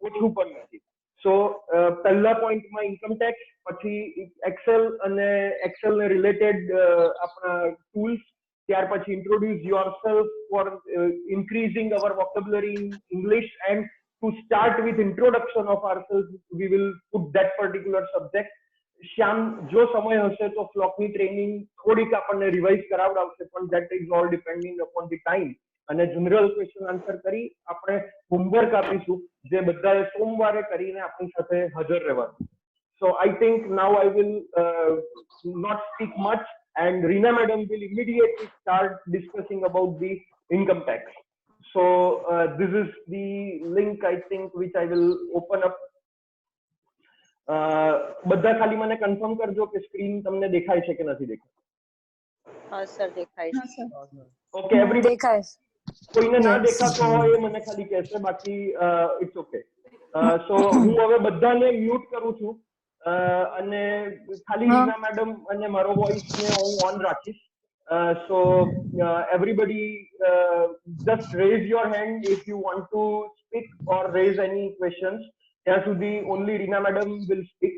ઓછું પણ નથી. સો પહેલા પોઈન્ટમાં ઇન્કમ ટેક્સ, પછી એક્સેલ અને એક્સેલ ને રિલેટેડ આપણા ટૂલ્સ, ત્યાર પછી introduce yourself for increasing our vocabulary in English, and to start with introduction of ourselves we will put that particular subject. શ્યામ જો સમય હશે તો ફ્લોકની ટ્રેનિંગ થોડીક આપણને રિવાઇઝ કરાવડાવશે, પણ that is all depending upon the time. અને જનરલ ક્વેશ્ચન આન્સર કરી આપણે હોમવર્ક આપીશું, જે બધાએ સોમવારે કરીને આપણી સાથે હાજર રહેવાનું. So I think now I will not speak much, and Reena madam will immediately start discussing about the income tax. So this is the link I think which I will open up. બધા ખાલી મને confirm કરજો કે screen તમને દેખાય છે કે નથી દેખાય. હા સર દેખાય છે. ઓકે એવરીબડી દેખાય. કોઈને ના દેખાતો હોય એ મને ખાલી કહેશે, બાકી ઇટ્સ ઓકે. સો હું હવે બધાને મ્યુટ કરું છું અને ખાલી રીના મેડમ અને મારો વોઇસ ને હું ઓન રાખીશ. So everybody just raise your hand if you want to speak or raise any questions. ત્યાં સુધી only Reena madam will speak.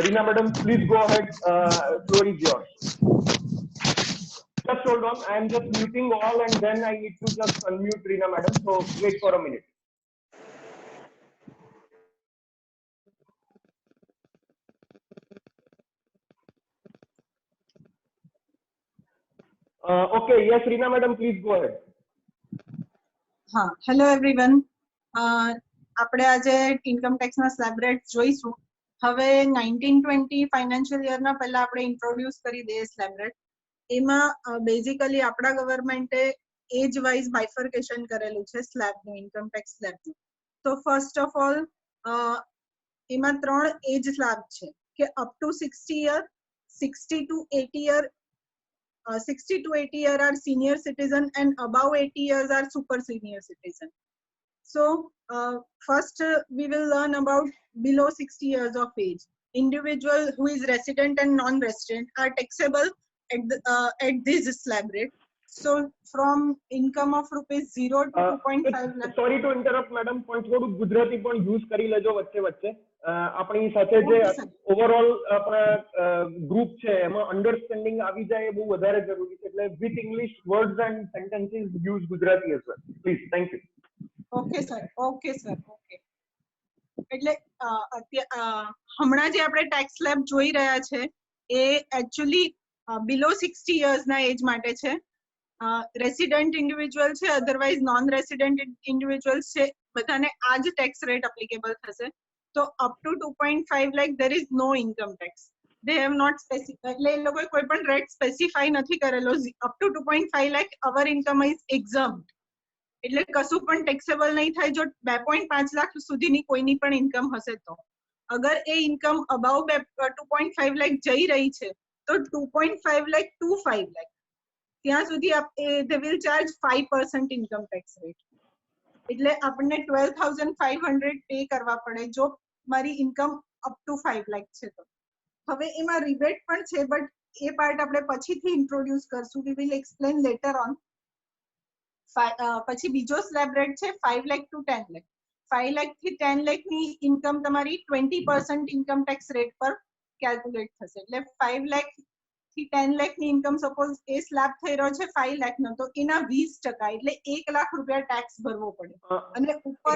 Reena madam, please go ahead. Floor is yours. Just hold on. I am just muting all, and then I need to just unmute Reena madam. So wait for a minute. Okay. Yes, Reena madam, please go ahead. Hello everyone. આપણે આજે income tax ના slab rate જોઈશું. હવે 1920 financial year ના પહેલા આપણે introduce કરી દઈએ સ્લેબ રેટ. એમાં બેઝિકલી આપણા ગવર્મેન્ટે એજ વાઇઝ બાયફર્કેશન કરેલું છે સ્લેબનું, ઇન્કમ ટેક્સ સ્લેબનું. તો ફર્સ્ટ ઓફ ઓલ એમાં 3 એજ સ્લેબ છે કે up to 60 year, 60 to 80 year, 60 to 80 year are senior citizen, and above 80 years are super senior citizen. So first we will learn about below 60 years of age. Individual who is resident and non-resident are taxable at this slab rate. So from income of rupees 0 to 2.5 lakh. Sorry to interrupt madam, પણ થોડું ગુજરાતી પણ use કરી લેજો વચ્ચે વચ્ચે. આપણી સાથે જે ઓવરઓલ આપણા ગ્રુપ છે એમાં અન્ડરસ્ટેન્ડિંગ આવી જાય એ બહુ વધારે જરૂરી છે, એટલે with English words and sentences use Gujarati as well. Please, thank you. Okay sir. એટલે હમણાં જે આપણે ટેક્સ સ્લેબ જોઈ રહ્યા છે એ એકચ્યુઅલી બિલો 60 યર્સ ના એજ માટે છે. રેસિડેન્ટ ઇન્ડિવિજ્યુઅલ છે, અધરવાઇઝ નોન રેસિડેન્ટ ઇન્ડિવિજ્યુઅલ્સ છે, બધાને આ જ ટેક્સ રેટ એપ્લિકેબલ થશે. તો up to 2.5 lakh there is no income tax. They have not specified, એટલે એ લોકોએ કોઈ પણ રેટ સ્પેસિફાઈ નથી કરેલો. Up to 2.5 lakh our income is exempt, એટલે કશું પણ ટેક્સેબલ નહીં થાય જો 2.5 લાખ સુધીની કોઈની પણ ઇન્કમ હશે તો. અગર એ ઇન્કમ અબાઉ 2.5 લાખ જઈ રહી છે તો 2.5 લાખ to 5 લાખ ત્યાં સુધી they will charge 5% income tax rate. એટલે આપણને 12,500 પે કરવા પડે જો મારી ઇન્કમ અપ ટુ 5 લાખ છે તો. હવે એમાં રિબેટ પણ છે, બટ એ પાર્ટ આપણે પછીથી ઇન્ટ્રોડ્યુસ કરશું. We will explain letter on. પછી બીજો સ્લેબ રેટ છે 5 લાખ ટુ 10 લાખ. 5 લાખ થી 10 લાખ ની ઇન્કમ તમારી 20% ઇન્કમ ટેક્સ રેટ પર કેલ્ક્યુલેટ થશે. એટલે 5 લાખ થી 10 લાખ ની ઇન્કમ સપોઝ એ સ્લેબ થઈ રહ્યો છે 5 લાખ નો, તો એના 20% એટલે 1 લાખ રૂપિયા ટેક્સ ભરવો પડે. અને ઉપર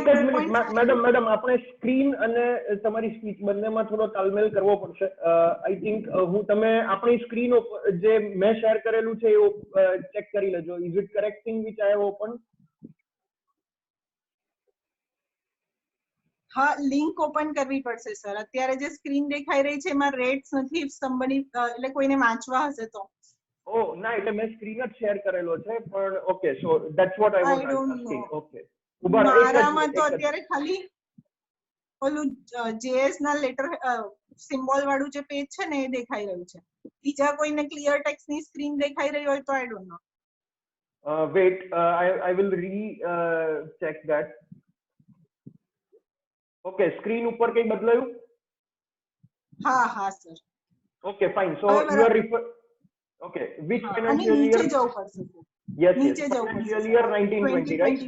મેડમ આપણે સ્ક્રીન અને તમારી સ્પીચ બંનેમાં થોડો તાલમેલ કરવો પડશે. આઈ થિંક હું તમે આપણી સ્ક્રીન જે મેં શેર કરેલું છે એ ચેક કરી લેજો. Is it correct thing which I have open? હા, લિંક ઓપન કરવી પડશે સર. અત્યારે જે સ્ક્રીન દેખાઈ રહી છે એમાં રેટ્સ નથી. somebody એટલે કોઈને વાંચવા હશે તો. ઓ ના, એટલે મેં સ્ક્રીન જ શેર કરેલો છે પણ okay. So that's what I was asking. Okay, મારામાં તો અત્યારે ખાલી ઓલું જેએસ ના લેટર સિમ્બોલ વાળું જે પેજ છે ને એ દેખાઈ રહ્યું છે. બીજા કોઈને ક્લિયર ટેક્સ ની સ્ક્રીન દેખાઈ રહી હોય તો I don't know. Wait, I will check that. Okay, screen ઉપર કઈ બદલાયું? હા sir. Okay fine. So you are okay, which financial year? નીચે જવું પડશે. Yes, નીચે જવું financial year 1920, right?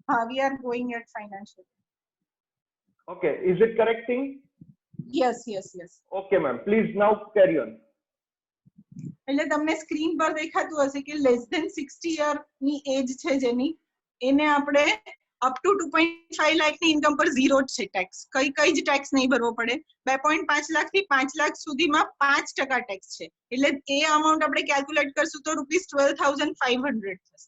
હા, we are going at financial. Okay, is it correct thing? Yes yes yes. Okay, ma'am. Please now carry on. એટલે તમને screen પર દેખાતું હશે કે લેસ ધેન 60 યર ની એજ છે જેની, એને આપણે અપ ટુ 2.5 લાખ ની ઇન્કમ પર ઝીરો જ છે ટેક્સ. કઈ જ ટેક્સ નહીં ભરવો પડે. 2.5 લાખ થી 5 લાખ સુધીમાં 5% ટેક્સ છે. એટલે એ અમાઉન્ટ આપણે કેલ્ક્યુલેટ કરશું તો ₹12,500 થશે.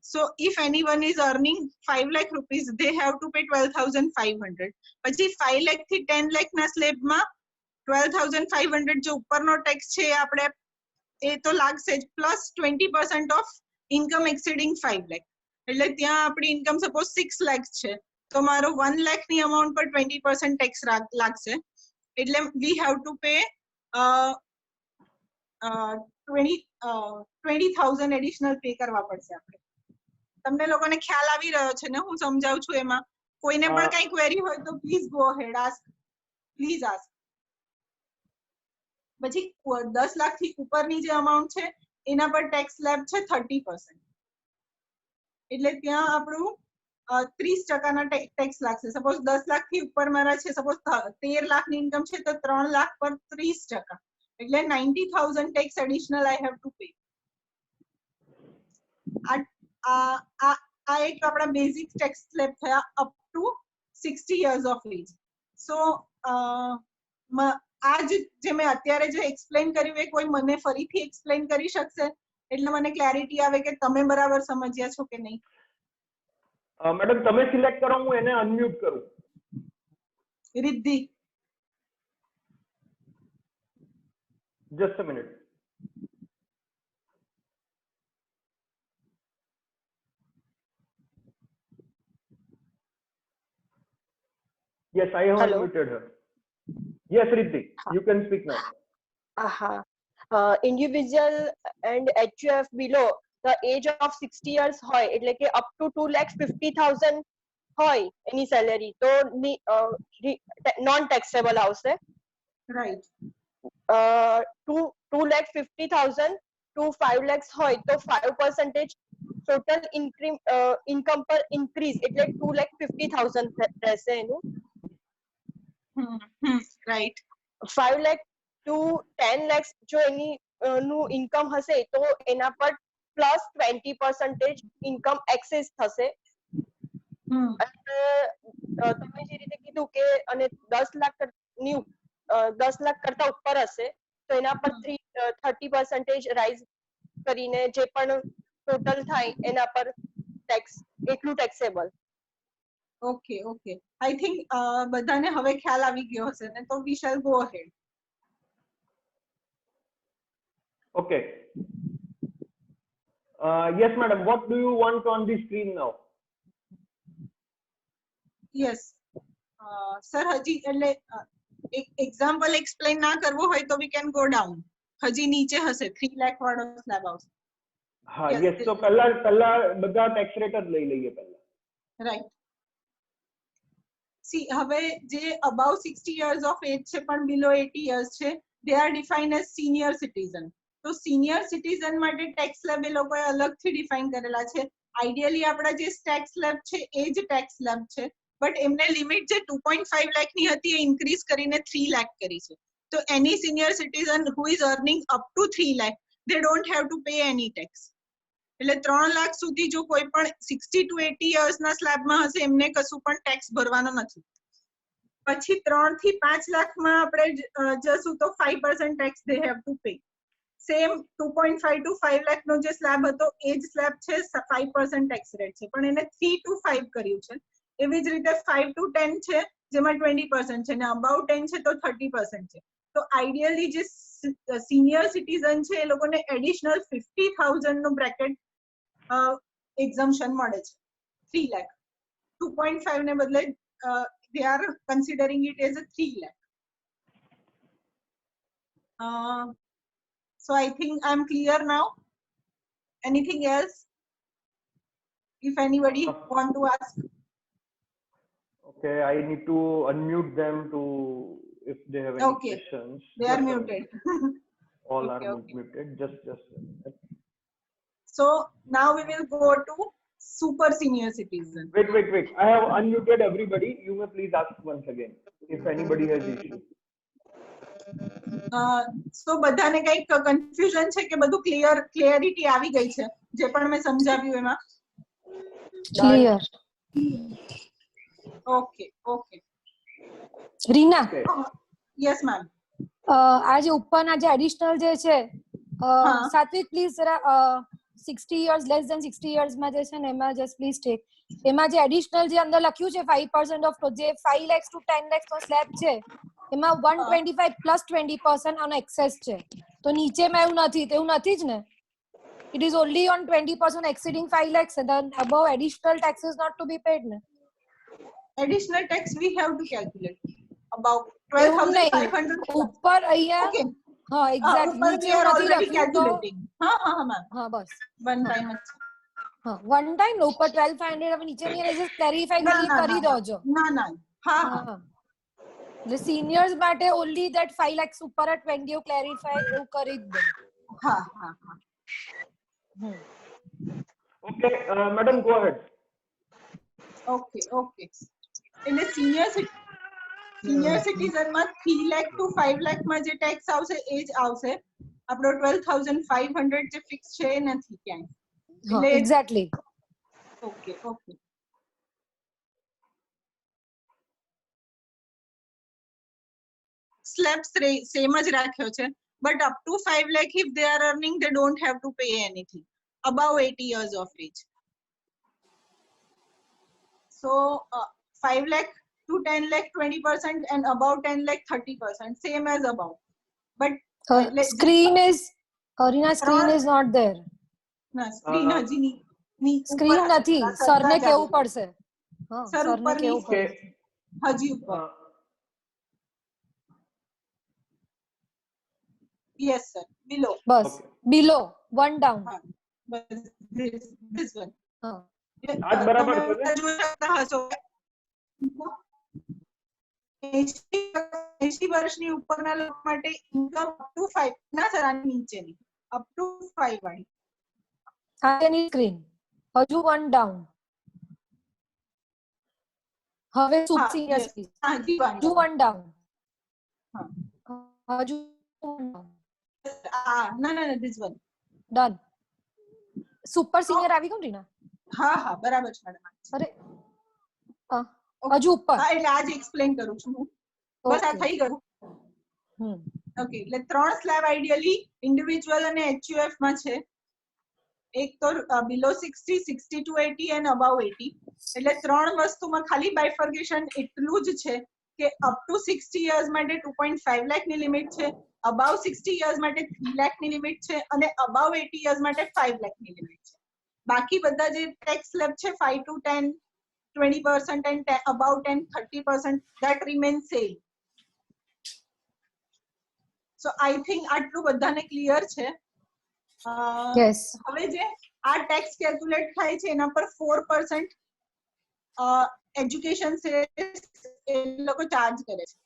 So if anyone is earning 5 lakh rupees, they have to pay 12,500. પછી 5 lakh થી 10 lakh ના સ્લેબમાં 12,500 જે ઉપરનો ટેક્સ છે એ આપણે એ તો લાગશે જ, પ્લસ 20% ઓફ ઇન્કમ એક્સીડિંગ 5 lakh. એટલે ત્યાં આપણી ઇન્કમ સપોઝ 6 lakhs છે તો મારો 1 lakh ની અમાઉન્ટ પર 20% ટેક્સ લાગશે. એટલે વી have to pay 20,000 additional pay કરવા પડશે આપણે. તમને લોકોને ખ્યાલ આવી રહ્યો છે ને હું સમજાવું છું એમાં? કોઈને પણ કઈ ક્વેરી હોય તો please go head, ask, please ask. પછી 10 લાખ થી ઉપરની જે અમાઉન્ટ છે એના પર ટેક્સ સ્લેબ છે 30%. એટલે ત્યાં આપણું 30% ના ટેક્સ લાગશે. સપોઝ 10 લાખ થી ઉપર મારા છે, સપોઝ 13 લાખ ની ઇન્કમ છે તો 3 લાખ પર 30%, એટલે 90,000 tax additional I have to pay. આ એક આપણા બેઝિક ટેક્સ સ્લેબ થયા up to 60 years of age. So આ જે મેં અત્યારે જે એક્સપ્લેન કર્યું એ કોઈ મને ફરીથી એક્સપ્લેન કરી શકશે? એટલે મને ક્લેરિટી આવે કે તમે બરાબર સમજ્યા છો કે નહીં. મેડમ તમે સિલેક્ટ કરો, હું એને અનમ્યુટ કરું. Riddhi, just a minute. Yes, I have Hello. unmuted her. Yes, Riddhi, you can speak now. Individual and HUF below the age of 60 years હોય એટલે કે up to 2,50,000 હોય એની સેલેરી તો નોન ટેક્સેબલ આવશે. રાઈટ. 2,50,000 to 5 lakhs હોય તો 5% total income પર increase એટલે 2,50,000 રહેશે એનું. રાઈટ. 5 lakh to 10 lakhs જો એની નું ઇન્કમ હશે તો એના પર પ્લસ 20% ઇન્કમ એક્સેસ થશે. અને તમે જે રીતે કીધું કે અને 10 લાખ ની 10 લાખ કરતા ઉપર હશે તો એના પર 30% રાઇઝ કરીને જે પણ ટોટલ થાય એના પર ટેક્સ એટલું taxable. Okay okay, I think બધાને હવે ખ્યાલ આવી ગયો હશે ને, તો we shall go ahead. Okay. Yes, madam. What do you want on the screen now? Yes sir, હજી એટલે એક એક્ઝામ્પલ એક્સપ્લેન ના કરવો હોય તો વી કેન ગો ડાઉન. હજી નીચે હશે 3 લાખ વાળો સ્લેબ આવશે. હા, Yes, yes. તો પહેલા બધા ટેક્સ રેટ જ લઈ લઈએ પહેલા. રાઈટ. સી હવે જે અબાઉ 60 years ઓફ એજ છે પણ બિલો 80 years છે, they are defined as senior citizen. તો સિનિયર સિટીઝન માટે ટેક્સ સ્લેબ એ લોકોએ અલગથી ડિફાઇન કરેલા છે. આઈડિયલી આપણા જે ટેક્સ સ્લેબ છે એ જ ટેક્સ સ્લેબ છે, બટ એમને લિમિટ જે 2.5 લાખ ની હતી એ ઇન્ક્રીઝ કરીને 3 લાખ કરી છે. તો એની senior citizen who is earning up to 3 lakh, they don't have to pay any tax. એટલે 3 લાખ સુધી જો કોઈ પણ 60 to 80 years ના સ્લેબમાં હશે એમને કશું પણ ટેક્સ ભરવાનો નથી. પછી 3 થી 5 લાખમાં આપણે જશું તો 5% tax they have to pay. Same 2.5 to 5 lakh નો જે સ્લેબ હતો એ જ સ્લેબ છે, 5% ટેક્સ રેટ છે, પણ એને 3 to 5 કર્યું છે. એવી જ રીતે 5 to 10 છે જેમાં 20% છે, ને અબાઉટ 10 છે તો 30% છે. તો આઈડિયલી જે સિનિયર સિટીઝન છે એ લોકોને એડિશનલ 50,000 નું બ્રેકેટ એક્ઝમ્પશન મળે છે. 3 લાખ 2.5 ને બદલે they are considering it as a 3 lakh. So I think I'm clear now. Anything else? If anybody want to ask. Okay, I need to unmute them to if they have any questions. They are muted. All okay, are muted. Just a minute. So now we will go to super senior citizen. Wait. I have unmuted everybody. You may please ask once again if anybody has issue. So બધાને કઈક confusion છે કે બધું clarity આવી ગઈ છે જે પણ મેં સમજાવ્યું એમાં? Clear. Okay Reena, yes ma'am. આ જે ઉપરના જે એડિશનલ જે છે સાત્વિક પ્લીઝ જરા 60 years લેસ ધેન 60 years માં જે છે ને એમાં જસ્ટ પ્લીઝ ટેક એમાં જે એડિશનલ જે અંદર લખ્યું છે 5% ઓફ જે 5 lakhs to 10 lakhs નો સ્લેબ છે એમાં 125 પ્લસ 20% ઓન એક્સેસ છે તો નીચેમાં એવું નથી જ ને? It is only on 20% exceeding 5 lakhs and then above additional tax is not to be paid ne? Additional tax we have to calculate about 12,500 ઉપર અહીંયા okay હા એક્ઝેક્ટલી નીચે we are નથી already લખ્યું તો calculating હા મેમ હા બસ one time હા વન ટાઈમ ઉપર 12500 હવે નીચેની એને જસ્ટ ક્લેરિફાઈ કરી દોજો ના હા એટલે સિનિયર્સ માટે ઓન્લી ધેટ 5 lakhs ઉપર 20 એવું ક્લેરિફાઈ એવું કરી દો. હા Okay, madam, go ahead. Okay એટલે સિનિયર સિટીઝન માં 3 lakh to 5 lakh માં જે ટેક્સ આવશે એ જ આવશે. આપણો 12,500 જે ફિક્સ છે એ નથી ક્યાંય. હા એક્ઝેક્ટલી. ઓકે સ્લેબ સેમ જ રાખ્યો છે but up to 5 lakh if they are earning they don't have to pay anything above 80 years of age. So 5 lakh to 10 lakh 20% and above 10 lakh 30%, same as above. But screen is not there. ના screen હજી ની screen નથી, સરને કેવું પડશે. Sir ઉપર કેવું પડશે હજી ઉપર. Yes sir, below. Bus below, one down. Bus this one. આજ બરાબર છે ને? જોઈ શકતા હશો 80 વર્ષની ઉપરના લોકો માટે ઇન્કમ અપ ટુ 5 ના સર આની નીચેની અપ ટુ 5 વાળી આની સ્ક્રીન હજુ વન ડાઉન. હવે સુપ સિનિયર હજુ વન ડાઉન. હજુ ના this one done. Super senior આવી ગયું રીના? હા બરાબર છે મેડમ. અરે હજુ ઉપર. હા એટલે આજ એક્સપ્લેન કરું છું હું. બસ આ થઈ ગયું. ઓકે એટલે 3 સ્લેબ આઈડિયલી ઇન્ડિવિડ્યુઅલ અને HUF માં છે. એક તો બિલો 60, 60 to 80 and above 80. એટલે 3 વસ્તુમાં ખાલી બાયફર્ગેશન એટલું જ છે કે અપ ટુ 60 યર્સ માટે 2.5 લાખ ની લિમિટ છે, અબાવ 60 યર્સ માટે 3 લાખ ની લિમિટ છે અને અબાવ 80 યર્સ માટે 5 લાખ ની લિમિટ છે. બાકી બધા જે ટેક્સ સ્લેબ છે 5 to 10, 20% and above 10, 30% that remains same. So I think આટલું બધાને ક્લિયર છે. યસ. હવે જે આ ટેક્સ કેલ્ક્યુલેટ થાય છે એના પર 4% એજ્યુકેશન સેસ એ લોકો ચાર્જ કરે છે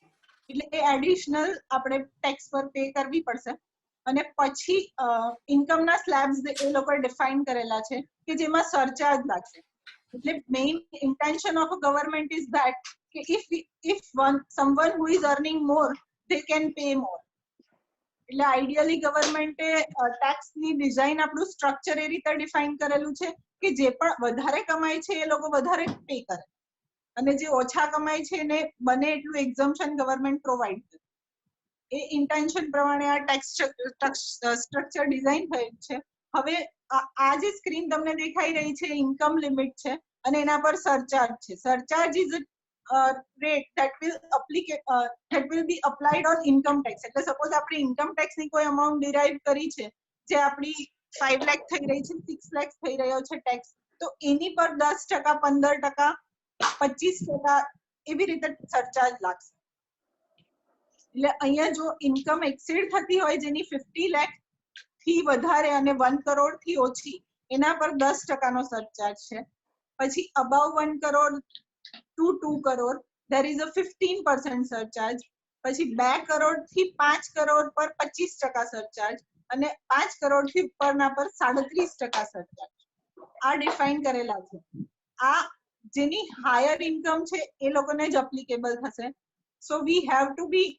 એટલે એ એડિશનલ આપણે ટેક્સ પર પે કરવી પડશે. અને પછી ઇન્કમના સ્લેબ્સ એ લોકો ડિફાઇન કરેલા છે કે જેમાં સરચાર્જ લાગશે. એટલે main intention of government is that કે if someone who is earning more they can pay more. એટલે આઈડિયલી ગવર્મેન્ટે ટેક્સની ડિઝાઇન આપણું સ્ટ્રક્ચર એ રીતે ડિફાઇન કરેલું છે કે જે પણ વધારે કમાય છે એ લોકો વધારે પે કરે અને જે ઓછા કમાય છે એને બને એટલું એક્ઝમ્પશન ગવર્મેન્ટ પ્રોવાઈડ કરે. એ ઇન્ટેન્શન પ્રમાણે આ ટેક્સ સ્ટ્રક્ચર ડિઝાઇન થયેલ છે. હવે આ જે સ્ક્રીન તમને દેખાઈ રહી છે ઇન્કમ લિમિટ છે અને એના પર સરચાર્જ છે. Surcharge is rate that will be applied on income tax. એટલે સપોઝ આપણે ઇન્કમ ટેક્સ ની કોઈ અમાઉન્ટ ડિરાઈવ કરી છે જે આપણી 5 લાખ થઈ રહી છે, 6 લાખ થઈ રહ્યો છે ટેક્સ, તો એની પર 10%, 15%, 25% એવી રીતે સરચાર્જ લાગશે. એટલે અહીંયા જો ઇન્કમ એક્સીડ થતી હોય જેની 50 લાખ થી વધારે અને 1 કરોડ થી ઓછી એના પર 10% નો સરચાર્જ છે. પછી અબાવ 1 crore to 2 crore there is a 15% surcharge. પછી 2 કરોડ થી 5 કરોડ પર 25% સરચાર્જ અને 5 કરોડ થી ઉપરના પર 37% સરચાર્જ. આ ડિફાઇન કરેલા છે. આ જેની હાયર ઇન્કમ છે એ લોકોને જ એપ્લિકેબલ થશે. So we have to be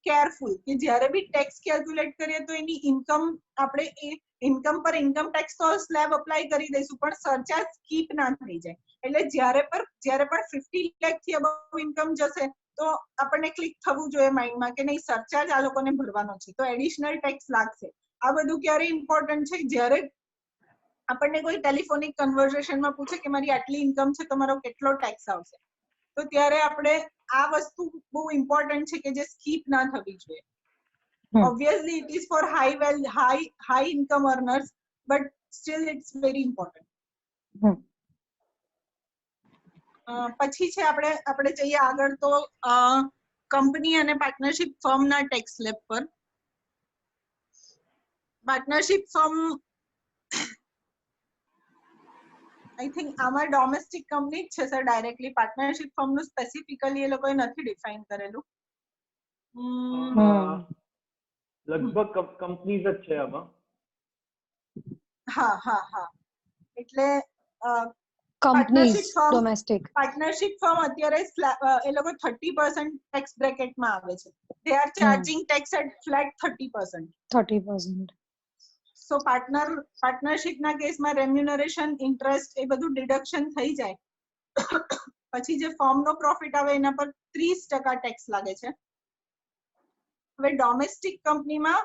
careful કે જ્યારે બી ટેક્સ કેલ્ક્યુલેટ કરીએ તો એની ઇન્કમ આપણે એ ઇન્કમ પર ઇન્કમ ટેક્સ તો સ્લેબ અપ્લાય કરી દઈશું, પણ સરચાર્જ સ્કીપ ના થઈ જાય. એટલે જ્યારે પણ 50 લાખ થી અબવ ઇન્કમ જશે તો આપણને ક્લિક થવું જોઈએ માઇન્ડમાં કે નહીં, સરચાર્જ આ લોકોને ભરવાનો છે તો એડિશનલ ટેક્સ લાગશે. આ બધું ક્યારે ઇમ્પોર્ટન્ટ છે? જ્યારે આપણને કોઈ ટેલિફોનિક કન્વર્સેશનમાં પૂછે કે મારી આટલી ઇન્કમ છે, તમારો કેટલો ટેક્સ આવશે, તો ત્યારે આપણે આ વસ્તુ બહુ ઇમ્પોર્ટન્ટ છે કે જે સ્કીપ ના થવી જોઈએ. Obviously it is for high income earners, but still it's very important. પછી છે આપણે જઈએ આગળ તો કંપની અને પાર્ટનરશિપ ફર્મ ના ટેક્સ સ્લેબ પર. પાર્ટનરશિપ ફર્મ આઈ થિંક આમાં ડોમેસ્ટિક કંપની જ છે સર, ડાયરેક્ટલી પાર્ટનરશિપ ફર્મ નું સ્પેસિફિકલી એ લોકોએ નથી ડિફાઇન કરેલું. લગભગ કંપનીઝ જ છે આમાં. હા એટલે કંપનીઝ ડોમેસ્ટિક પાર્ટનરશિપ ફર્મ અત્યારે એ લોકો 30% ટેક્સ બ્રેકેટમાં આવે છે. they are charging tax at flat 30%. So partnership ના કેસમાં રેમ્યુનરેશન, ઇન્ટરેસ્ટ એ બધું ડિડક્શન થઈ જાય. પછી જે ફર્મ નો પ્રોફિટ આવે એના પર 30% ટેક્સ લાગે છે. હવે ડોમેસ્ટિક કંપનીમાં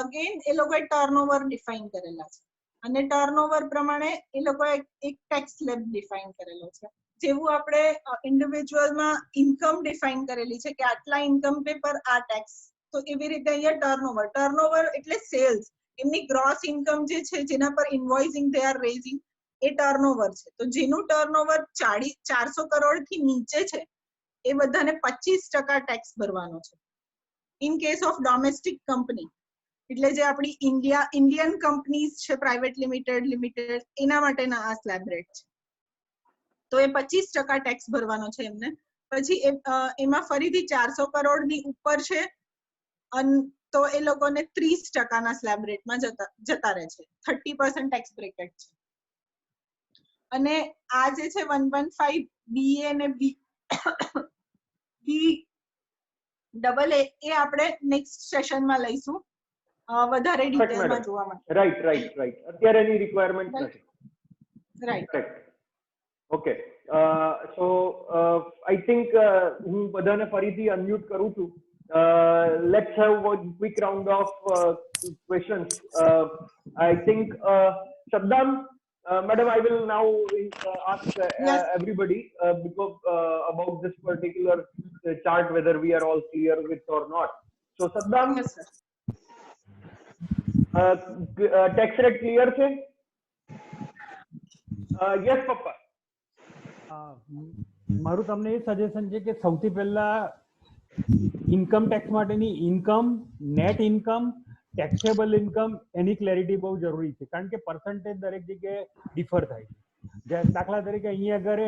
અગેન એ લોકોએ ટર્નઓવર ડિફાઇન કરેલા છે અને ટર્નઓવર પ્રમાણે એ લોકોએ એક ટેક્સ સ્લેબ ડિફાઇન કરેલો છે. જેવું આપણે ઇન્ડિવિજ્યુઅલમાં ઇન્કમ ડિફાઇન કરેલી છે કે આટલા ઇન્કમ પે પર આ ટેક્સ, તો એવી રીતે અહીંયા ટર્નઓવર એટલે સેલ્સ, એમની ગ્રોસ ઇન્કમ જે છે જેના પર invoicing they are raising A turnover છે. તો જેનું ટર્નઓવર 400 કરોડ થી નીચે છે એ બધાને 25% ટેક્સ ભરવાનો છે. In case of domestic company એટલે જે આપણી ઇન્ડિયન કંપનીઝ છે પ્રાઇવેટ લિમિટેડ એના માટેના આ સ્લેબ રેટ છે. તો એ 25% ટેક્સ ભરવાનો છે એમને. પછી એમાં ફરીથી 400 કરોડની ઉપર છે તો એ લોકોને 30% ના સ્લેબ રેટમાં જતા રહે છે. 30% ટેક્સ બ્રેકેટ છે. અને આ જે છે 115 BA અને BAA એ આપણે નેક્સ્ટ સેશનમાં લઈશું વધારે ડિટેલમાં જોવા માટે. રાઈટ અત્યારે એની રિક્વાયરમેન્ટ નથી. Right. Okay, so I think હું બધાને ફરીથી અનમ્યુટ કરું છું. Let's have one quick round of questions. I think Saddam, madam, I will now ask everybody because about this particular chart, whether we are all clear with or not. So Saddam, Yes, sir. tax rate clear છે? Yes પપ્પા. મારું તમને એ suggestion છે કે સૌથી પહેલા income tax માટેની income, net income, taxable income એની ક્લેરિટી બહુ જરૂરી છે, કારણ કે પર્સન્ટેજ દરેક જગ્યાએ ડિફર થાય છે. દાખલા તરીકે અહીંયા આગળ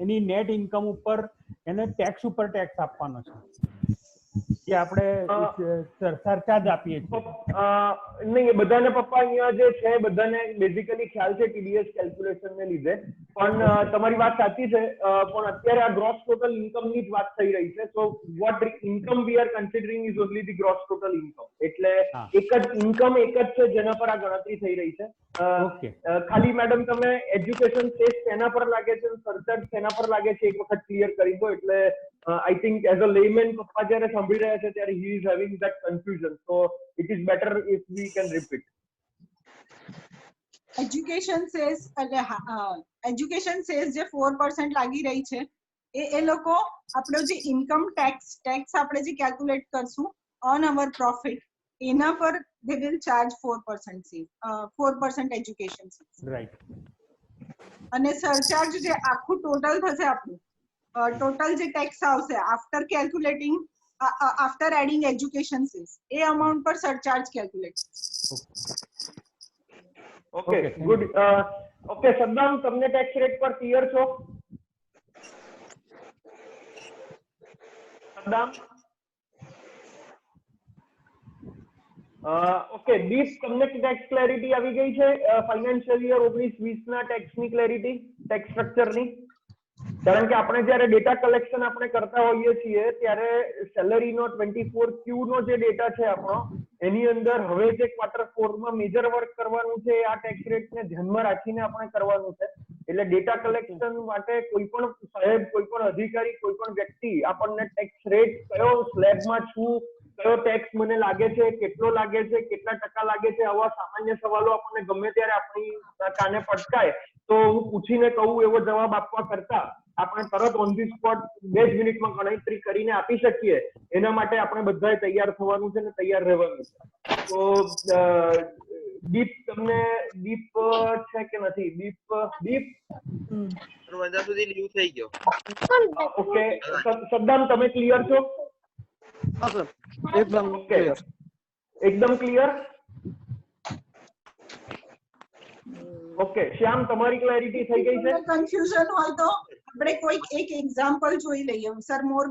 એની નેટ ઇન્કમ ઉપર એને ટેક્સ ઉપર ટેક્સ આપવાનો છે કે આપણે સરચાર્જ આપીએ છીએ. નહીં, એ બધાને પપ્પા અહીંયા જે છે બધાને બેઝિકલી ખ્યાલ છે TDS કેલ્ક્યુલેશન ને લીધે, પણ તમારી વાત સાચી છે. પણ અત્યારે આ ગ્રોસ ટોટલ ઇન્કમ ની જ વાત થઈ રહી છે. So what income we are considering is only the gross total income. એટલે એક જ ઇન્કમ એક જ છે જેના પર આ ગણતરી થઈ રહી છે. ખાલી મેડમ તમે એજ્યુકેશન સેસ તેના પર લાગે છે, સરચાર્જ તેના પર લાગે છે, એક વખત ક્લિયર કરી દો. એટલે I think as a layman પપ્પા જ્યારે સાંભળી રહ્યા છે ત્યારે he is having that confusion, so it is better if we can repeat. Education cess જે 4% લાગી રહી છે એ લોકો આપણો જે ઇન્કમ ટેક્સ આપણે જે કેલ્ક્યુલેટ કરશું ઓન અવર પ્રોફિટ એના પર they will charge 4% education cess. Right. અને સરચાર્જ જે આખું ટોટલ થશે આપણું ટોટલ જે ટેક્સ આવશે after calculating after adding education cess એ અમાઉન્ટ પર surcharge calculate. Okay, good. Okay Saddam, તમને ટેક્સ રેટ પર ક્લિયર છો? સદ્દામ? ઓકે દીપ, તમને ટેક્સ ક્લેરિટી આવી ગઈ છે ફાઇનાન્શિયલ યર 19-20 ના ટેક્સની ક્લેરિટી, ટેક્સ સ્ટ્રક્ચરની? કારણ કે આપણે જ્યારે ડેટા કલેક્શન આપણે કરતા હોઈએ છીએ ત્યારે સેલરીનો 24Q નો જે ડેટા છે આપણો, એની અંદર હવે જે ક્વાર્ટર 4 માં મેજર વર્ક કરવાનું છે આ ટેક્સ રેટને ધ્યાનમાં રાખીને આપણે કરવાનું છે. એટલે ડેટા કલેક્શન માટે કોઈ પણ સાહેબ, કોઈ પણ અધિકારી, કોઈ પણ વ્યક્તિ આપણને ટેક્સ રેટ કયો સ્લેબમાં છું, કયો ટેક્સ મને લાગે છે, કેટલો લાગે છે, કેટલા ટકા લાગે છે, આવા સામાન્ય સવાલો આપણને ગમે ત્યારે આપણી કાને પટકાય તો હું પૂછીને કહું એવો જવાબ આપવા કરતા આપણે તરત ઓન ધી સ્પોટ 2 જ મિનિટમાં ગણતરી કરીને આપી શકીએ, એના માટે આપણે બધાએ તૈયાર થવાનું છે ને તૈયાર રહેવાનું છે. તો દીપ, તમને દીપ છે કે નથી? દીપ દરવાજા સુધી લીવ થઈ ગયો. ઓકે, સદ્દામ તમે ક્લિયર છો? હા સર, એકદમ ક્લિયર. એકદમ ક્લિયર? ઓકે, શ્યામ તમારી ક્લેરિટી થઈ ગઈ છે? કન્ફ્યુઝન હોય તો આપણે કોઈ એક એક્ઝામ્પલ જોઈ લઈએ સર, મોર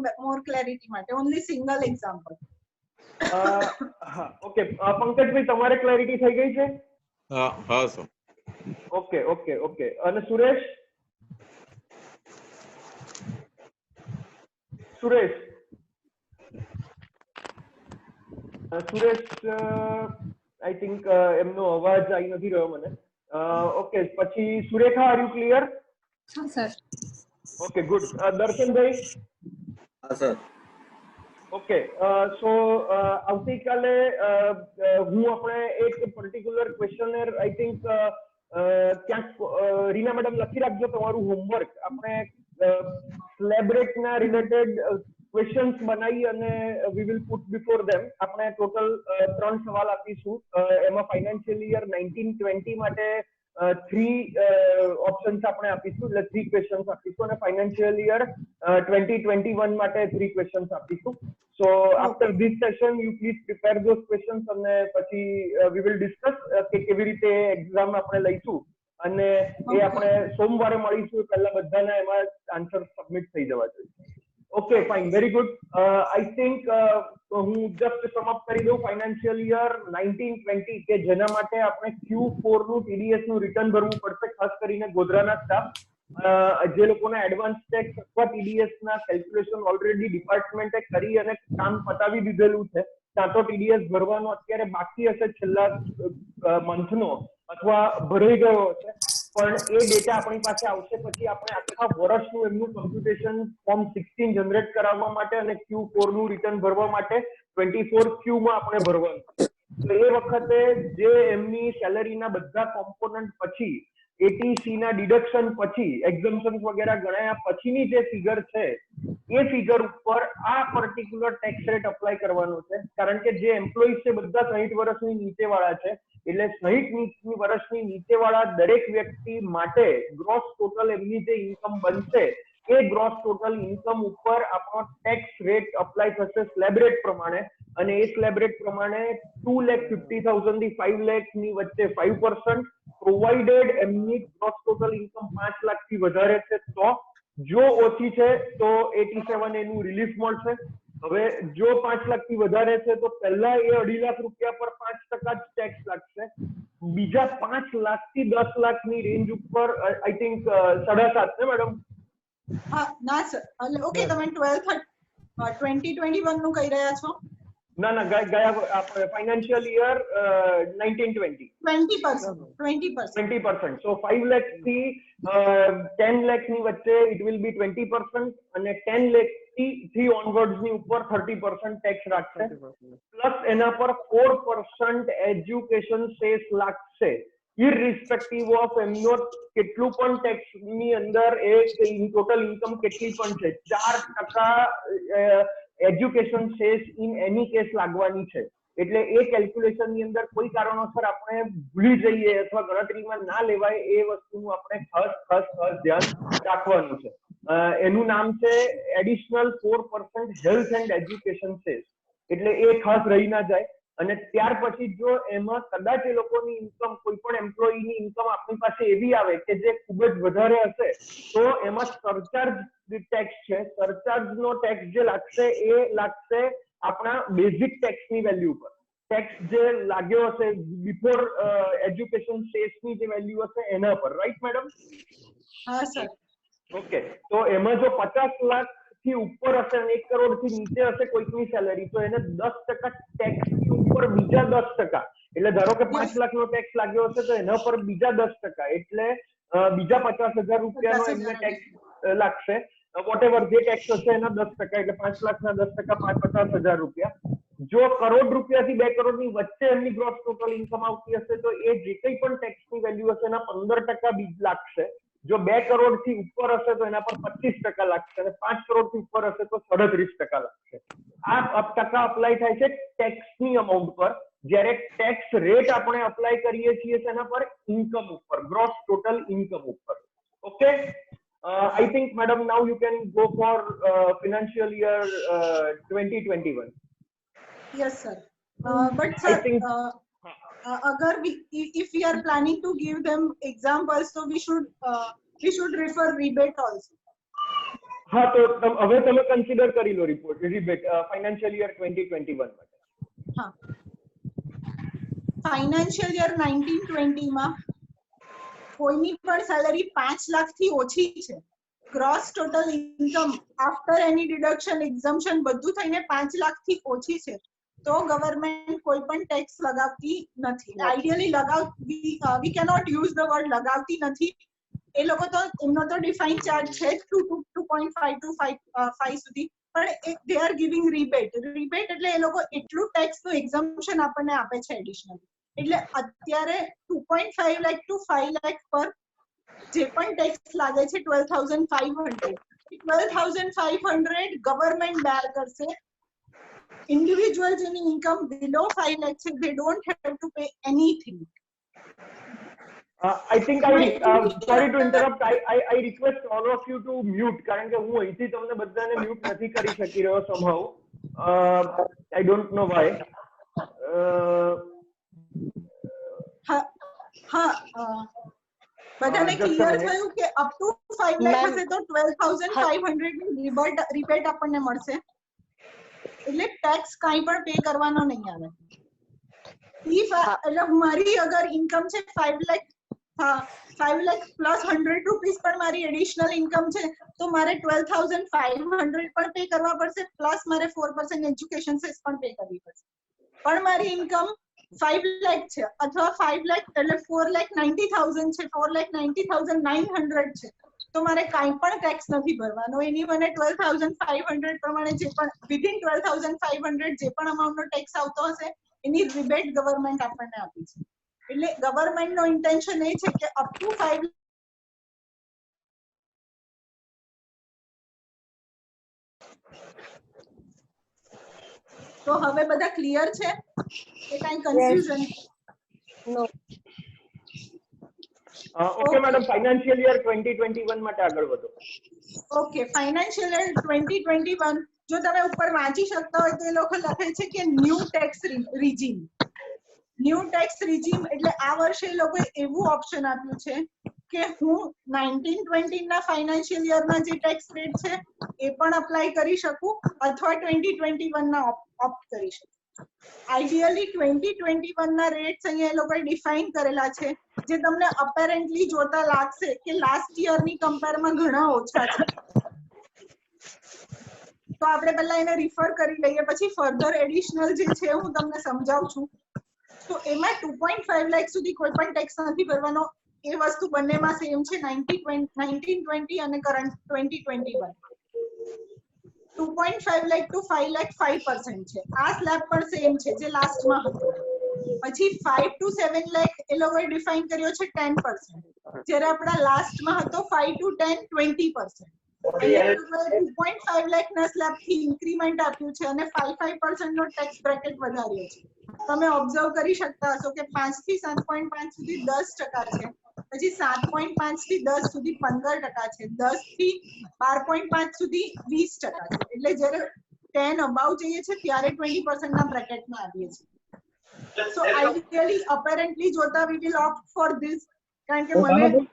ક્લેરિટી માટે. Only single example. હા, ઓકે. પંકજભાઈ તમારે ક્લેરિટી થઈ ગઈ છે? હા સર. Okay okay okay. અને સુરેશ? સુરેશ આઈ થિંક એમનો અવાજ આવી નથી રહ્યો મને. ઓકે, પછી સુરેખા, આર યુ ક્લિયર? હા સર. Okay, good. દર્શનભાઈ? હા સર. ઓકે, સો આવતીકાલે હું આપણે એક પર્ટિક્યુલર ક્વેશ્ચનર આઈ થિંક ક્યાંક રીના મેડમ લખી રાખજો તમારું હોમવર્ક. આપણે સ્લેબ રેટના રિલેટેડ ક્વેશ્ચન્સ બનાવી અને વી વિલ પુટ બિફોર ધેમ. આપણે ટોટલ 3 સવાલ આપીશું. એમાં ફાઇનાન્શિયલ યર 19-20 માટે 3 ઓપ્શન્સ આપણે આપીશું, એટલે 3 ક્વેશ્ચન્સ આપીશું, અને ફાઇનાન્શિયલ યર 2021 માટે 3 ક્વેશ્ચન્સ આપીશું. So after this session you please prepare those questions અને પછી we will discuss કે કેવી રીતે એક્ઝામ આપણે લઈશું, અને એ આપણે સોમવારે મળીશું. પહેલા બધાના એમાં આન્સર સબમિટ થઈ જવા જોઈએ. Okay, fine, very good. I think હું જસ્ટ સમઅપ કરી દઉં. ફાઇનાન્શિયલ યર 19-20 કે જેના માટે આપણે Q4 નું TDS નું રિટર્ન ભરવું પડશે, ખાસ કરીને ગોધરાના સ્ટાફ. જે લોકોના એડવાન્સ ટેક્સ અથવા TDS ના કેલ્ક્યુલેશન ઓલરેડી ડિપાર્ટમેન્ટે કરી અને કામ પતાવી દીધેલું છે, કાં તો TDS ભરવાનો અત્યારે બાકી હશે છેલ્લા મંથનો, અથવા ભરાઈ ગયો હશે, પણ એ ડેટા આપણી પાસે આવશે પછી આપણે આખા વર્ષનું એમનું કમ્પ્યુટેશન ફોર્મ 16 જનરેટ કરાવવા માટે અને Q4 નું રિટર્ન ભરવા માટે 24Q માં આપણે ભરવાનું. તો એ વખતે જે એમની સેલરીના બધા કોમ્પોનન્ટ પછી ATC ના ડિડક્શન પછી એક્ઝમ્પશન વગેરે ગણાયા પછીની જે ફિગર છે એ ફિગર ઉપર આ પર્ટિક્યુલર ટેક્સ રેટ અપ્લાય કરવાનો છે. કારણ કે જે એમ્પ્લોઈઝ છે બધા 60 વર્ષની નીચેવાળા છે, એટલે 60 વર્ષની નીચેવાળા દરેક વ્યક્તિ માટે ગ્રોસ ટોટલ એમની જે ઇન્કમ બનશે એ ગ્રોસ ટોટલ ઇન્કમ ઉપર આપણો ટેક્સ રેટ અપ્લાય થશે સ્લેબ રેટ પ્રમાણે, અને એ સ્લેબ રેટ પ્રમાણે 2,50,000 થી 5 લાખ ની વચ્ચે 5%, પ્રોવાઇડેડ એમની ગ્રોસ ટોટલ ઇન્કમ 5 લાખ થી વધારે છે તો, જો ઓછી છે તો 87 એનું રિલીફ મળશે. હવે જો 5 લાખ થી વધારે છે તો પહેલા એ 2.5 લાખ રૂપિયા પર 5% જ ટેક્સ લાગશે. બીજા 5 લાખ થી 10 લાખ ની રેન્જ ઉપર આઈ થિંક 7.5 ને મેડમ? હા ના સર, ઓકે, તમે 2021 નું કહી રહ્યા છો? ના, ગયા ફાઇનાન્શિયલ યર 19-20 20%. સો 5 લાખ થી 10 લાખ ની વચ્ચે ઇટ વિલ બી 20%, અને 10 લાખ થી 3 ઓનવર્ડ્સ ની ઉપર 30% ટેક્સ રાખશે, પ્લસ એના પર 4% એજ્યુકેશન સેસ લાગશે, ઇરરિસ્પેક્ટિવ ઓફ એમનો કેટલું પણ ટેક્સ ની અંદર એ ટોટલ ઇન્કમ કેટલી પણ છે. 4% education cess in any case લાગવાની છે. એટલે એ કેલ્ક્યુલેશન ની અંદર કોઈ કારણોસર આપણે ભૂલી જઈએ અથવા ગણતરીમાં ના લેવાય એ વસ્તુનું આપણે ખાસ ધ્યાન રાખવાનું છે. એનું નામ છે additional 4% health and education cess. એટલે એ ખાસ રહી ના જાય. અને ત્યાર પછી જો એમાં કદાચ એ લોકોની ઇન્કમ, કોઈ પણ એમ્પ્લોયીની ઇન્કમ આપણી પાસે એવી આવે કે જે ખૂબ જ વધારે હશે તો એમાં સરચાર્જ ટેક્સ છે, સરચાર્જ નો ટેક્સ જે લાગશે એ લાગશે આપણા બેઝિક ટેક્સની વેલ્યુ પર. ટેક્સ જે લાગ્યો હશે બિફોર એજ્યુકેશન સેસની જે વેલ્યુ હશે એના પર, રાઈટ મેડમ? હા સર. ઓકે, તો એમાં જો 50 લાખ થી ઉપર હશે અને 1 કરોડ થી નીચે હશે કોઈકની સેલેરી, તો એને 10% ટેક્સ ની ઉપર બીજા 10%, એટલે ધારો કે 5 લાખનો ટેક્સ લાગ્યો હશે તો એના પર બીજા 10%, એટલે બીજા 50,000 રૂપિયાનો એમને ટેક્સ લાગશે. વોટેવર જે ટેક્સ હશે એના 10%, એટલે 5 લાખના 10% 50,000 રૂપિયા. જો કરોડ રૂપિયાથી 2 કરોડની વચ્ચે એમની ગ્રોસ ટોટલ ઇન્કમ આવતી હશે તો એ જે કંઈ પણ ટેક્સની વેલ્યુ હશે એના 15% બીજ લાગશે. જો 2 કરોડ થી ઉપર હશે તો એના પર 25% લાગશે અને 5 કરોડ થી ઉપર હશે તો 37% લાગશે. આ ટકા અપ્લાય થાય છે ટેક્સની અમાઉન્ટ પર, જ્યારે ટેક્સ રેટ આપણે અપ્લાય કરીએ છીએ તેના પર ઇન્કમ ઉપર, ગ્રોસ ટોટલ ઇન્કમ ઉપર. Okay, I think madam now you can go for financial year 2021. Yes sir. But sir, I think agar if we are planning to give them examples, so we should refer rebate also. હા, તો હવે તમે consider કરી લો rebate financial year 2021 માટે. હા, financial year 1920 માં કોઈની પણ સેલરી 5 લાખ થી ઓછી છે, ગ્રોસ ટોટલ ઇન્કમ આફ્ટર એની ડિડક્શન એક્ઝમ્પશન બધું થઈને 5 લાખ થી ઓછી છે, તો ગવર્મેન્ટ કોઈ પણ ટેક્સ લગાવતી નથી. Ideally we cannot use the word લગાવતી નથી. એ લોકો તો એમનો તો ડિફાઇન ચાર્જ છે 2.5 to 5 સુધી, પણ they are giving rebate. Rebate એટલે એ લોકો એટલું ટેક્સ નું એક્ઝમ્પશન આપણને આપે છે એડિશનલ. એટલે અત્યારે 2.5 લાખ ટુ 5 લાખ પર જે પણ ટેક્સ લાગે છે 12,500, 12,500 ગવર્મેન્ટ બેર કરશે. ઇન્ડિવિજ્યુઅલ જેની ઇન્કમ બિલો 5 લાખ છે, they don't have to pay anything. I think sorry to interrupt, I request all of you to mute, કારણ કે હું અહીંથી તમને બધાને મ્યુટ નથી કરી શકી રહ્યો somehow. I don't know why. બધાને ક્લિયર થયું કે અપ ટુ 5 લાખ હશે તો 12,500 ની રિબેટ આપણને મળશે, એટલે ટેક્સ કાંઈ પણ પે કરવાનો નહીં આવે. એટલે મારી અગર ઇન્કમ છે 5 લાખ, હા 5 લાખ પ્લસ 100 રૂપીસ પણ મારી એડિશનલ ઇન્કમ છે, તો મારે 12,500 પણ પે કરવા પડશે, પ્લસ મારે 4% એજ્યુકેશન સેસ પણ પે કરવી પડશે. પણ મારી ઇન્કમ 5 લાખ છે અથવા 5 લાખ એટલે 4,90,000 છે, 4,90,900 છે, તો મારે કાંઈ પણ ટેક્સ નથી ભરવાનો. એની મને 12,500 પ્રમાણે જે પણ વિધિન 12,500 જે પણ અમાઉન્ટનો ટેક્સ આવતો હશે એની રિબેટ ગવર્મેન્ટ આપણને આપી છે. એટલે ગવર્મેન્ટનો ઇન્ટેન્શન એ છે કે અપ ટુ 5 તો હવે બધા ક્લિયર છે કે કાંઈ કન્ફ્યુઝન? નો. ઓકે મેડમ, ફાઇનાન્શિયલ યર 2021 માટે આગળ વધો. ઓકે, ફાઇનાન્શિયલ યર 2021 જો તમે ઉપર વાંચી શકતા હોય તો એ લોકો લખે છે કે new tax regime. New tax regime એટલે આ વર્ષે એ લોકોએ એવું ઓપ્શન આપ્યું છે કે હું 1920 ના ફાઇનાન્શિયલ યરના જે ટેક્સ રેટ છે એ પણ અપ્લાય કરી શકું અથવા 2021 ના ઓપ્ટ કરી શકું. આઈડિયલી 2021 ના રેટ્સ અહીંયા એ લોકોએ ડિફાઇન કરેલા છે, જે તમને અપેરેન્ટલી જોતા લાગશે કે લાસ્ટ યરની કમ્પેરમાં ઘણા ઓછા છે. તો આપણે પહેલા એને રિફર કરી લઈએ, પછી ફર્ધર એડિશનલ જે છે હું તમને સમજાવું છું. તો એમાં 2.5 લાખ સુધી કોઈ પણ ટેક્સ નથી ભરવાનો. એ વસ્તુ બંનેમાં સેમ છે, 1920 અને કરંટ 2021. 2.5 લાખ ટુ 5 લાખ 5% છે. આ સ્લેબ પણ સેમ છે જે લાસ્ટમાં હતો. પછી 5 ટુ 7 લાખ એ લોકોએ ડિફાઇન કર્યો છે 10%, જ્યારે આપણા લાસ્ટમાં હતો 5 ટુ 10 20%. અહીંયા 2.5 લાખ ના સ્લેબ થી ઇન્ક્રીમેન્ટ આપ્યું છે અને 5% નો ટેક્સ બ્રેકેટ વધાર્યો છે. તમે ઓબ્ઝર્વ કરી શકતા હશો કે 5 થી 7.5 સુધી 10% છે, પછી 7.5 થી 10 સુધી 15% છે, 10 થી 12.5 સુધી 20% છે. એટલે જ્યારે 10 અબાઉ જઈએ છે ત્યારે 20% ના બ્રેકેટમાં આવીએ છીએ. સો આઈડિયલી અપેરેન્ટલી જોતા we will opt for this, કારણ કે મને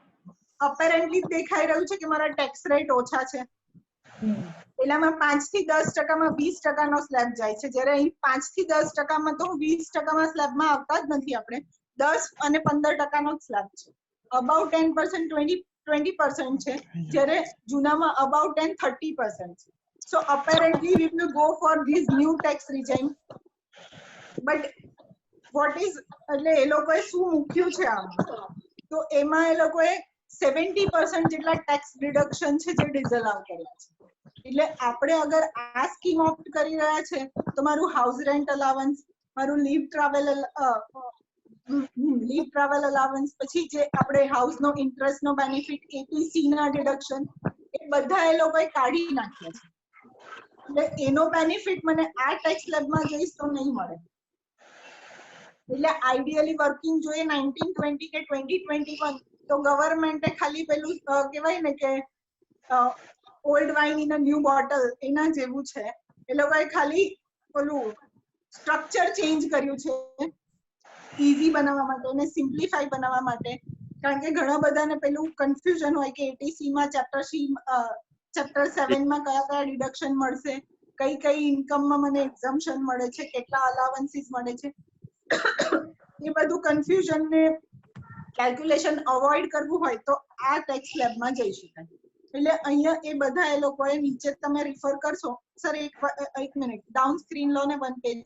અપેરેન્ટલી દેખાઈ રહ્યું છે કે મારા ટેક્સ રેટ ઓછા છે. પેલામાં 5 થી 10% માં 20% નો સ્લેબ જાય છે, જ્યારે અહીં 5 થી 10% માં તો 20% માં સ્લેબમાં આવતા જ નથી આપણે, 10 અને 15% નો સ્લેબ છે. અબાઉટ 10% 20% છે, જ્યારે જૂનામાં અબાઉટ 30% છે. So apparently we will go for this new tax regime, but what is એટલે એ લોકોએ શું મૂક્યું છે આમાં, તો એમાં એ લોકોએ 70% જેટલા ટેક્સ ડિડક્શન છે જે ડિસઅલાઉ કર્યા છે. એટલે આપણે અગર આ સ્કીમ ઓપ્ટ કરી રહ્યા છે તો મારું હાઉસ રેન્ટ અલાવન્સ, મારું લીવ ટ્રાવેલ અલાવન્સ, પછી જે આપણે હાઉસ નો ઇન્ટરેસ્ટ નો બેનિફિટ, એપીસી ના ડિડક્શન, એ બધા એ લોકોએ કાઢી નાખ્યા છે. એટલે એનો બેનિફિટ મને આ ટેક્સ સ્લેબમાં જઈશ તો નહીં મળે. એટલે આઈડિયલી વર્કિંગ જોઈએ 1920 કે 2021 તો ગવર્મેન્ટે ખાલી પેલું કહેવાય ને કે old wine in a new bottle એના જેવું છે. એ લોકોએ ખાલી પેલું સ્ટ્રક્ચર ચેન્જ કર્યું છે ઈઝી બનાવવા માટે અને સિમ્પ્લિફાઈ બનાવવા માટે, કારણ કે ઘણા બધાને પેલું કન્ફ્યુઝન હોય કે એટીસી માં ચેપ્ટર 7 માં કયા કયા ડિડક્શન મળશે, કઈ ઇન્કમમાં મને એક્ઝમ્પશન મળે છે, કેટલા અલાવન્સીસ મળે છે, એ બધું કન્ફ્યુઝન ને કેલ્ક્યુલેશન અવોઇડ કરવું હોય તો આ ટેક્સ સ્લેબમાં જઈ શકાય. એટલે અહીંયા એ બધા એ લોકોએ નીચે તમે રિફર કરશો. સર એક મિનિટ ડાઉન સ્ક્રીન લો ને 1 પેજ.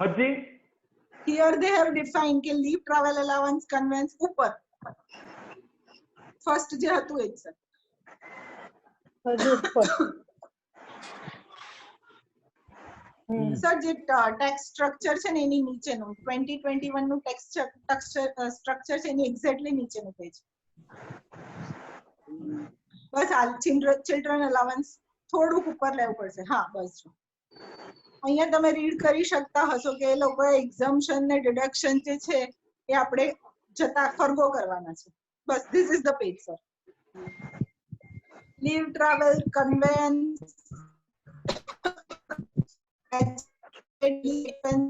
હજી Here they have defined કે leave travel allowance conveyance ઉપર ફર્સ્ટ જે હતું એ જ સર. સર જે ટેક્સ સ્ટ્રક્ચર છે ને એની નીચેનું 2021 નું ટેક્સ સ્ટ્રક્ચર છે એની એક્ઝેક્ટલી નીચેનું પેજ. બસ હાલ ચિલ્ડ્રન અલાવન્સ થોડુંક ઉપર લેવું પડશે. હા બસ જો અહીંયા તમે રીડ કરી શકતા હશો કે એ લોકોએ એક્ઝમ્પશન ને ડિડક્શન જે છે એ આપણે જતા ફરગો કરવાના છે. બસ this is the page sir. Leave travel conveyance,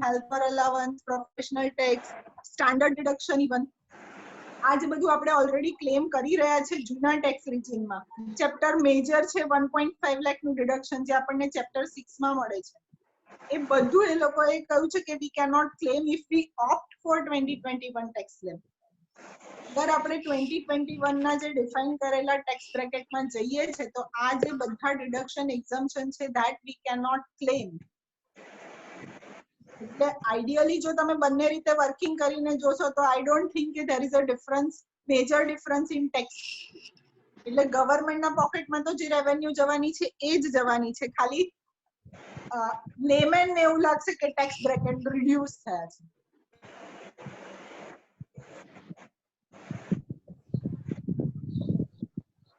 helper allowance, professional tax, standard deduction, even આ જે બધું આપણે ઓલરેડી ક્લેમ કરી રહ્યા છે જૂના ટેક્સ રિજીમમાં. ચેપ્ટર મેજર છે 1.5 લાખ નું ડિડક્શન જે આપણને ચેપ્ટર 6 માં મળે છે, એ બધું એ લોકોએ કહ્યું છે કે we can not claim if we opt for 2021 tax slab. અગર આપણે 2021 ના જે ડિફાઇન કરેલા ટેક્સ બ્રેકેટમાં જઈએ છે તો આ જે બધા ડિડક્શન એક્ઝમ્પશન છે that we can not claim. એટલે આઈડિયલી જો તમે બંને રીતે વર્કિંગ કરીને જોશો તો આઈ ડોન્ટ થિંક કે there is a difference, major difference in tax. એટલે ગવર્મેન્ટના પોકેટમાં તો જે રેવન્યુ જવાની છે એ જ જવાની છે, ખાલી લેમેન ને એવું લાગશે કે ટેક્સ બ્રેકેટ રિડ્યુસ થયા છે.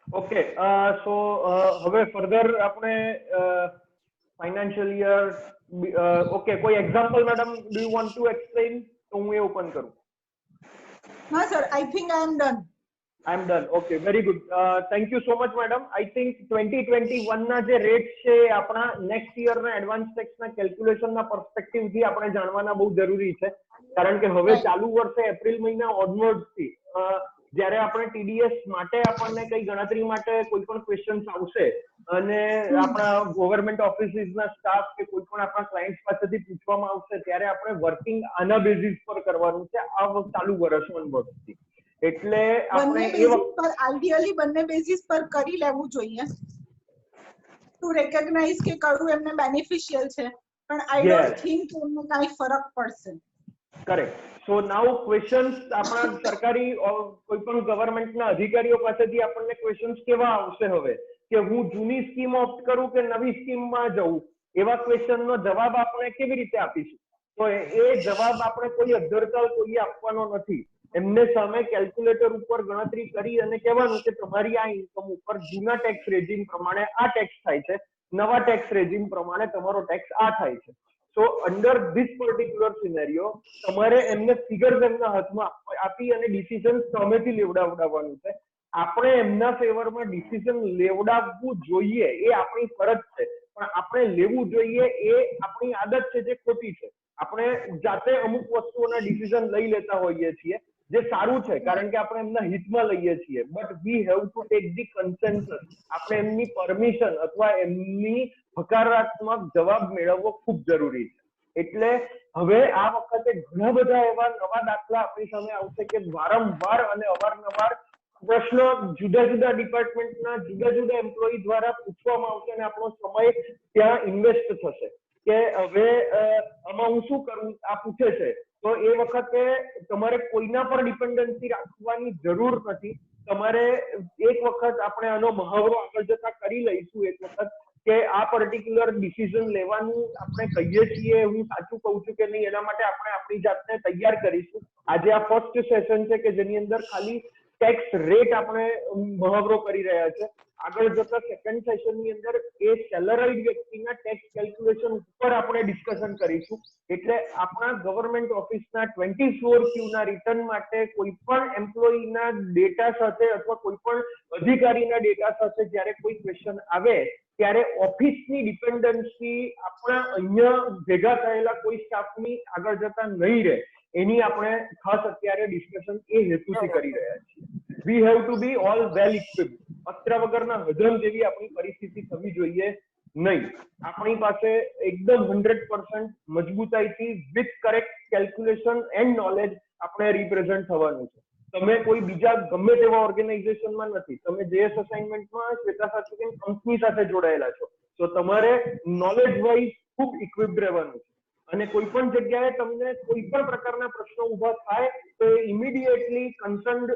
ઓકે સો હવે ફર્ધર આપણે ફાઇનાન્શિયલ યર ઓકે કોઈ example madam do you want to explain? તો હું એ ઓપન કરું. હા sir I think I am done. I am done. Okay, very good. Thank you so much, madam. I think 2021 ના જે rate છે આપણા નેક્સ્ટ યર ના એડવાન્સ ટેક્સ ના કેલ્ક્યુલેશન ના પર્સપેક્ટિવ થી આપણે જાણવાના બહુ જરૂરી છે, કારણ કે હવે ચાલુ વર્ષે એપ્રિલ મહિના ઓનવર્ડ્સ થી જ્યારે આપણે ટીડીએસ માટે આપણને કઈ ગણતરી માટે કોઈ પણ ક્વેશ્ચન્સ આવશે અને આપણા ગવર્મેન્ટ ઓફિસીસ ના સ્ટાફ કે કોઈ પણ આપણા ક્લાયન્ટ્સ પાસેથી પૂછવામાં આવશે ત્યારે આપણે વર્કિંગ આના બેઝિસ પર કરવાનું છે આ ચાલુ વર્ષ ઓનવર્ડ્સ થી. એટલે આપણે એ વખતે આઈડિયલી બંને બેઝિસ પર કરી લેવું જોઈએ ટુ રેકગ્નાઇઝ કે કયું એમને બેનિફિશિયલ છે, પણ આઈ ડોન્ટ થિંક એમને કાઈ ફરક પડશે. કરેક્ટ. સો નાઉ ક્વેશ્ચન્સ આપણા સરકારી કોઈ પણ ગવર્મેન્ટના અધિકારીઓ પાસેથી આપણને ક્વેશ્ચન્સ કેવા આવશે હવે કે હું જૂની સ્કીમ ઓપ્ટ કરું કે નવી સ્કીમમાં જઉં, એવા ક્વેશ્ચનનો જવાબ આપણે કેવી રીતે આપીશું? તો એ જવાબ આપણે કોઈ અધ્ધરતા કોઈએ આપવાનો નથી. એમને સામે કેલ્ક્યુલેટર ઉપર ગણતરી કરી અને કહેવાનું કે તમારી આ ઇન્કમ ઉપર જૂના ટેક્સ રેજીમ પ્રમાણે આ ટેક્સ થાય છે, નવા ટેક્સ રેજીમ પ્રમાણે તમારો ટેક્સ આ થાય છે. સો અંડર ધીસ પર્ટિક્યુલર સિનેરિયો તમારે એમને ફિગર્સ એમના હાથમાં આપી અને ડિસિઝન સામેથી લેવડાવવાનું છે. આપણે એમના ફેવરમાં ડિસિઝન લેવડાવવું જોઈએ એ આપણી ફરજ છે, પણ આપણે લેવું જોઈએ એ આપણી આદત છે જે ખોટી છે. આપણે જાતે અમુક વસ્તુઓના ડિસિઝન લઈ લેતા હોઈએ છીએ જે સારું છે કારણ કે આપણે એમના હિતમાં લઈએ છીએ, but we have to take the consensus. આપણે એમની પરમિશન અથવા એમની હકારાત્મક જવાબ મેળવવો ખૂબ જરૂરી છે. એટલે હવે આ વખતે ઘણા બધા એવા નવા દાખલા આપણી સામે આવશે કે વારંવાર અને અવારનવાર પ્રશ્નો જુદા જુદા ડિપાર્ટમેન્ટના જુદા જુદા એમ્પ્લોયી દ્વારા પૂછવામાં આવશે અને આપણો સમય ત્યાં ઇન્વેસ્ટ થશે કે હવે આમાં હું શું કરું, આ પૂછે છે. તો એ વખતે તમારે કોઈના પર ડિપેન્ડન્સી રાખવાની જરૂર નથી. તમારે એક વખત આપણે આનો મહાવરો આગળ જતા કરી લઈશું એક વખત કે આ પર્ટિક્યુલર ડિસિઝન લેવાનું આપણે કહીએ છીએ, હું સાચું કહું છું કે નહીં, એના માટે આપણે આપણી જાતને તૈયાર કરીશું. આજે આ ફર્સ્ટ સેશન છે કે જેની અંદર ખાલી ટેક્સ રેટ આપણે મહાવરો કરી રહ્યા છે. આગળ જતા સેકન્ડ સેશનની અંદર એ સેલરાઇડ વ્યક્તિના ટેક્સ કેલ્ક્યુલેશન ઉપર આપણે ડિસ્કશન કરીશું. એટલે આપણા ગવર્મેન્ટ ઓફિસના 24Q ના રિટર્ન માટે કોઈ પણ એમ્પ્લોયીના ડેટા સાથે અથવા કોઈ પણ અધિકારીના ડેટા સાથે જ્યારે કોઈ ક્વેશ્ચન આવે ત્યારે ઓફિસની ડિપેન્ડન્સી આપણા અહીંયા ભેગા થયેલા કોઈ સ્ટાફની આગળ જતા નહીં રહે, એની આપણે ખાસ અત્યારે ડિસ્કશન એ હેતુથી કરી રહ્યા છીએ. We have to be all well equipped. અસ્ત્ર વગરના હજમ જેવી આપણી પરિસ્થિતિ થવી જોઈએ નહીં. આપણી પાસે એકદમ 100% મજબૂતાઈથી with correct calculation and knowledge આપણે રિપ્રેઝન્ટ થવાનું છે. તમે કોઈ બીજા ગમે તેવા ઓર્ગેનાઇઝેશનમાં નથી, તમે જેએસ અસાઇનમેન્ટમાં શ્વેતા સાથે કંપની સાથે જોડાયેલા છો, તો તમારે નોલેજ વાઇઝ ખૂબ ઇક્વિપ્ડ રહેવાનું છે. અને કોઈ પણ જગ્યાએ તમને કોઈ પણ પ્રકારના પ્રશ્નો ઉભા થાય તો ઇમિડિયેટલી કન્સર્ન્ડ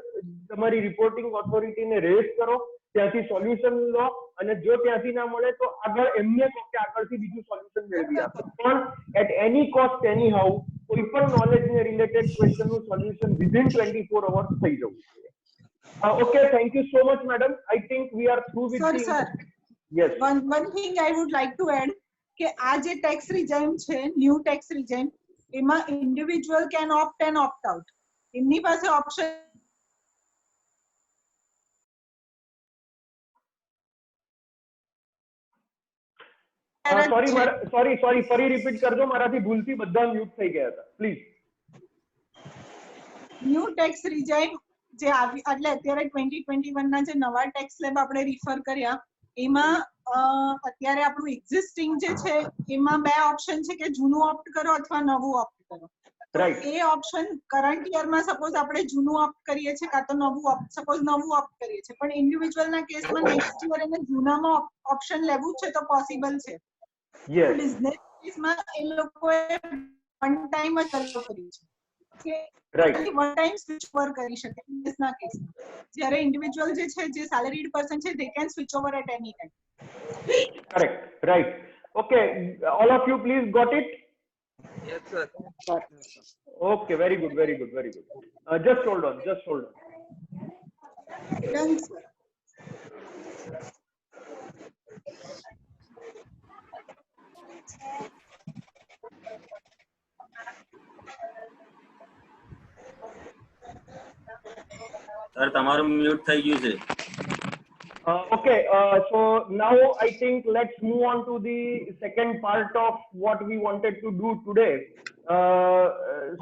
તમારી રિપોર્ટિંગ ઓથોરિટીને રેઝ કરો, ત્યાંથી સોલ્યુશન લો, અને જો ત્યાંથી ના મળે તો આગળ એમને કહો કે આગળથી બીજું સોલ્યુશન મેળવી આપો. પણ at any cost anyhow કોઈ પણ નોલેજને રિલેટેડ ક્વેશ્ચનનું સોલ્યુશન વિધિન 24 અવર્સ થઈ જવું જોઈએ. Okay, thank you so much madam. I think we are through with the yes. one thing I would like to add કે આ જે ટેક્સ રિઝાઇમ છે, ન્યૂ ટેક્સ રિઝાઇમ, એમાં individual can opt and opt out. એમની પાસે ઓપ્શન સોરી ફરી repeat કરજો, મારાથી ભૂલથી બધા મ્યુટ થઈ ગયા હતા, પ્લીઝ. ન્યૂ ટેક્સ રિઝાઇમ જે આવી એટલે અત્યારે 2021 ના જે નવા ટેક્સ સ્લેબ આપણે રિફર કર્યા એમાં અત્યારે આપણું એક્ઝિસ્ટિંગ જે છે એમાં બે ઓપ્શન છે કે જૂનું ઓપ્ટ કરો અથવા નવું ઓપ્ટ કરો. એ ઓપ્શન કરંટ યરમાં સપોઝ આપણે જૂનું ઓપ્ટ કરીએ છીએ કાં તો નવું સપોઝ નવું ઓપ્ટ કરીએ છીએ, પણ ઇન્ડિવિડ્યુઅલના કેસમાં નેક્સ્ટ યર એને જૂનામાં ઓપ્શન લેવું છે તો પોસિબલ છે. બિઝનેસ કેસમાં એ લોકોએ વન ટાઈમ જ ચાલુ કર્યું છે કે વન ટાઈમ સ્વિચ ઓવર કરી શકે બિઝનેસના કેસમાં. જ્યારે ઇન્ડિવિડ્યુઅલ જે છે, જે સેલેરીડ પર્સન છે, they can switch over at any time. Correct, right. Okay, all of you please got it? Yes sir. Okay, very good, very good, very good. Just hold on. Done, sir. Sir તમારું mute થઈ ગયું છે. Okay, so now I think let's move on to the second part of what we wanted to do today.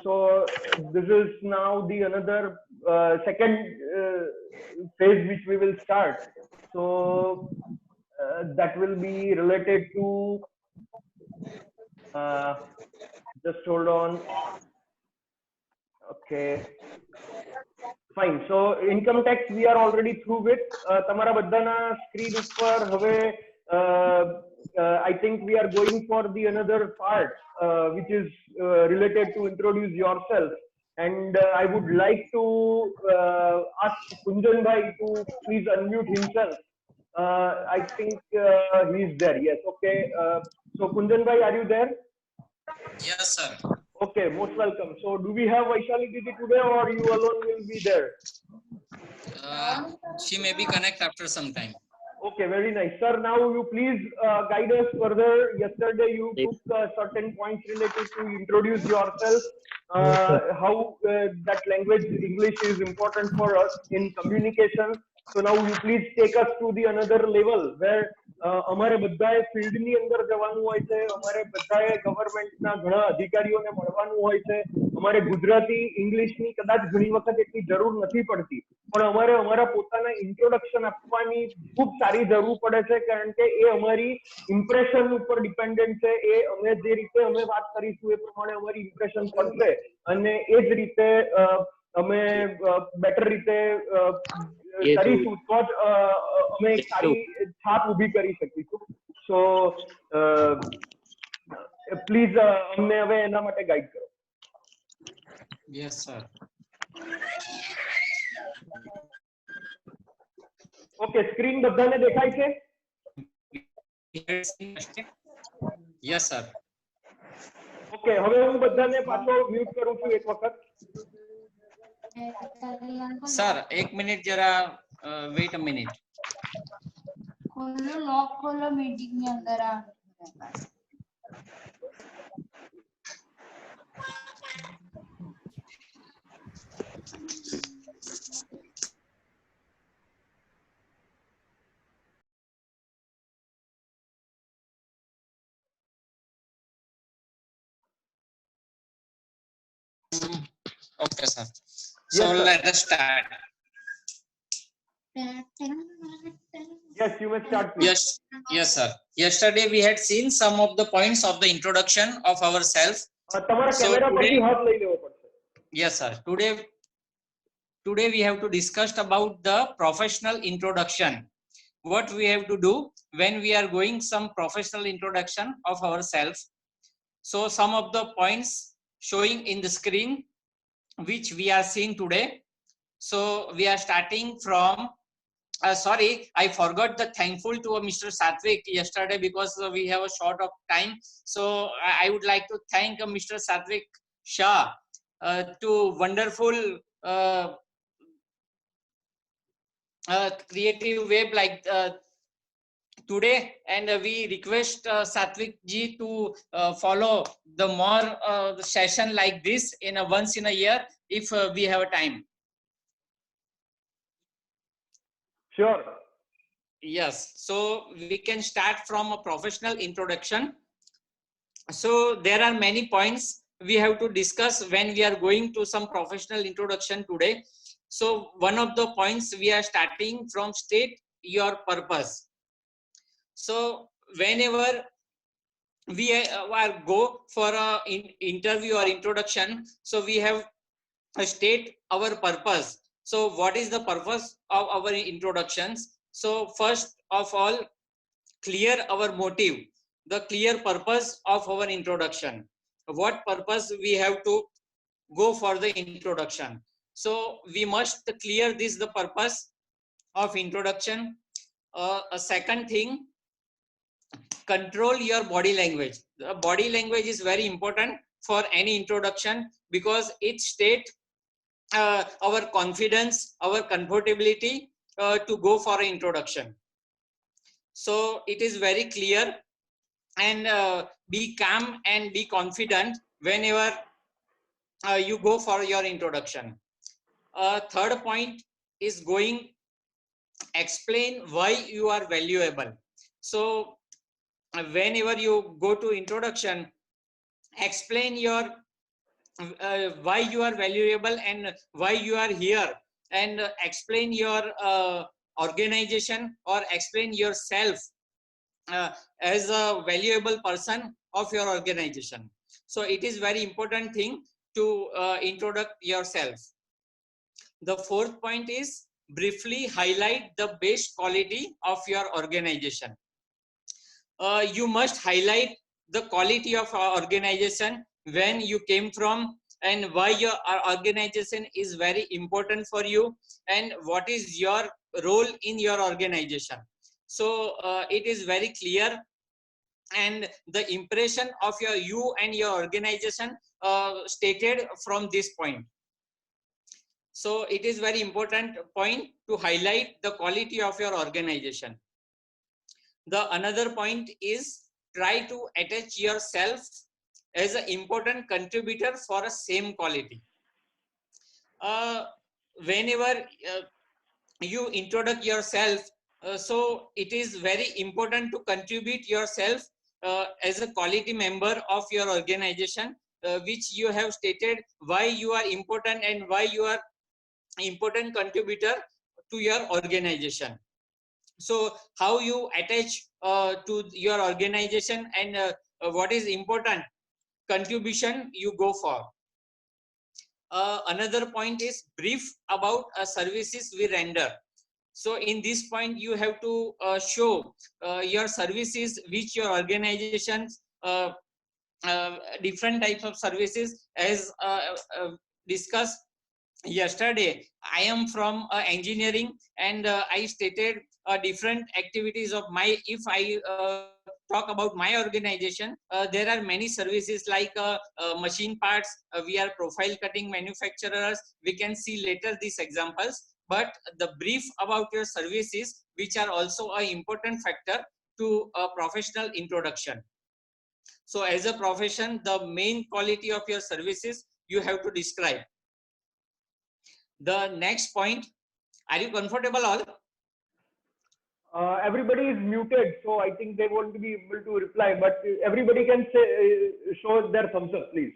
So this is now the another second phase which we will start. So that will be related to just hold on. Okay, fine. So income tax we are already through with. તમારા બધાના screen ઉપર હવે I think we are going for the another part which is related to introduce yourself, and I would like to ask Kunjan bhai to please unmute himself. I think he is there. Yes, okay. So Kunjan bhai, are you there? Yes sir. Okay, most welcome. So do we have Vaishali Didi today or you alone will be there? She may be connect after some time. Okay, very nice. Sir, now you please guide us further. Yesterday you took certain points related to introduce yourself, how that language English is important for us in communication. So now you please take us to the another level where અમારે બધાએ ફિલ્ડની અંદર જવાનું હોય છે, અમારે બધાએ ગવર્મેન્ટના ઘણા અધિકારીઓને મળવાનું હોય છે, અમારે ગુજરાતી ઇંગ્લિશની કદાચ ઘણી વખત એટલી જરૂર નથી પડતી, પણ અમારે અમારા પોતાના ઇન્ટ્રોડક્શન આપવાની ખૂબ સારી જરૂર પડે છે, કારણ કે એ અમારી ઇમ્પ્રેશન ઉપર ડિપેન્ડન્ટ છે. એ અમે જે રીતે અમે વાત કરીશું એ પ્રમાણે અમારી ઇમ્પ્રેશન પડશે, અને એ જ રીતે અમે બેટર રીતે કરીશું તો જ અમે એક સારી છાપ ઊભી કરી શકીશું. સો પ્લીઝ અમને હવે એના માટે ગાઈડ કરો. Yes, sir. ઓકે, સ્ક્રીન બધાને દેખાય છે? Yes, sir. ઓકે, હવે હું બધાને પાછો મ્યુટ કરું છું એક વખત. Sir, एक मिनट जरा वेट अ मिनट. खोलो लॉक खोलो मीटिंग में अंदर आ. Okay, sir. So Yes, sir. let us start. Yes, you may start, please. Yes, yes, sir. Yesterday we had seen some of the points of the introduction of ourselves. તમારા So camera પરથી today, હાથ લઈ લેવો પડશે. yes, sir. Today we have to discuss about the professional introduction. What we have to do when we are going some professional introduction of ourselves. So some of the points showing in the screen which we are seeing today. So we are starting from sorry, I forgot the thankful to Mr. Satvik yesterday because we have a short of time. So I would like to thank Mr. Satvik Shah to wonderful creative web like today, and we request Satvik ji to follow the more session like this in a once in a year if we have a time. Sure. Yes, so we can start from a professional introduction. So there are many points we have to discuss when we are going to some professional introduction today. So one of the points we are starting from state your purpose. So whenever we go for a interview or introduction, so we have to state our purpose. So what is the purpose of our introductions? So first of all, clear our motive, the clear purpose of our introduction. What purpose we have to go for the introduction. So we must clear this, the purpose of introduction. A second thing, control your body language. The body language is very important for any introduction because it states our confidence, our comfortability to go for an introduction. So it is very clear, and be calm and be confident whenever you go for your introduction. Third point is going, explain why you are valuable. So whenever you go to introduction, explain your why you are valuable and why you are here, and explain your organization or explain yourself as a valuable person of your organization. So it is very important thing to introduce yourself. The fourth point is briefly highlight the best quality of your organization. You must highlight the quality of our organization, when you came from, and why your organization is very important for you, and what is your role in your organization. So it is very clear, and the impression of you and your organization stated from this point. So it is very important point to highlight the quality of your organization. The another point is try to attach yourself as an important contributor for a same quality. Whenever you introduce yourself, so it is very important to contribute yourself as a quality member of your organization, which you have stated why you are important and why you are important contributor to your organization. So how you attach to your organization and what is important contribution you go for. Another point is brief about services we render. So in this point you have to show your services which your organizations different types of services as discussed yesterday. I am from engineering, and I stated different activities of my, if I talk about my organization, there are many services like machine parts, we are profile cutting manufacturers, we can see later these examples, but the brief about your services which are also an important factor to a professional introduction. So as a profession, the main quality of your services you have to describe. The next point, are you comfortable all? Everybody is muted, so I think they won't be able to reply, but everybody can say, show their thumbs up, please.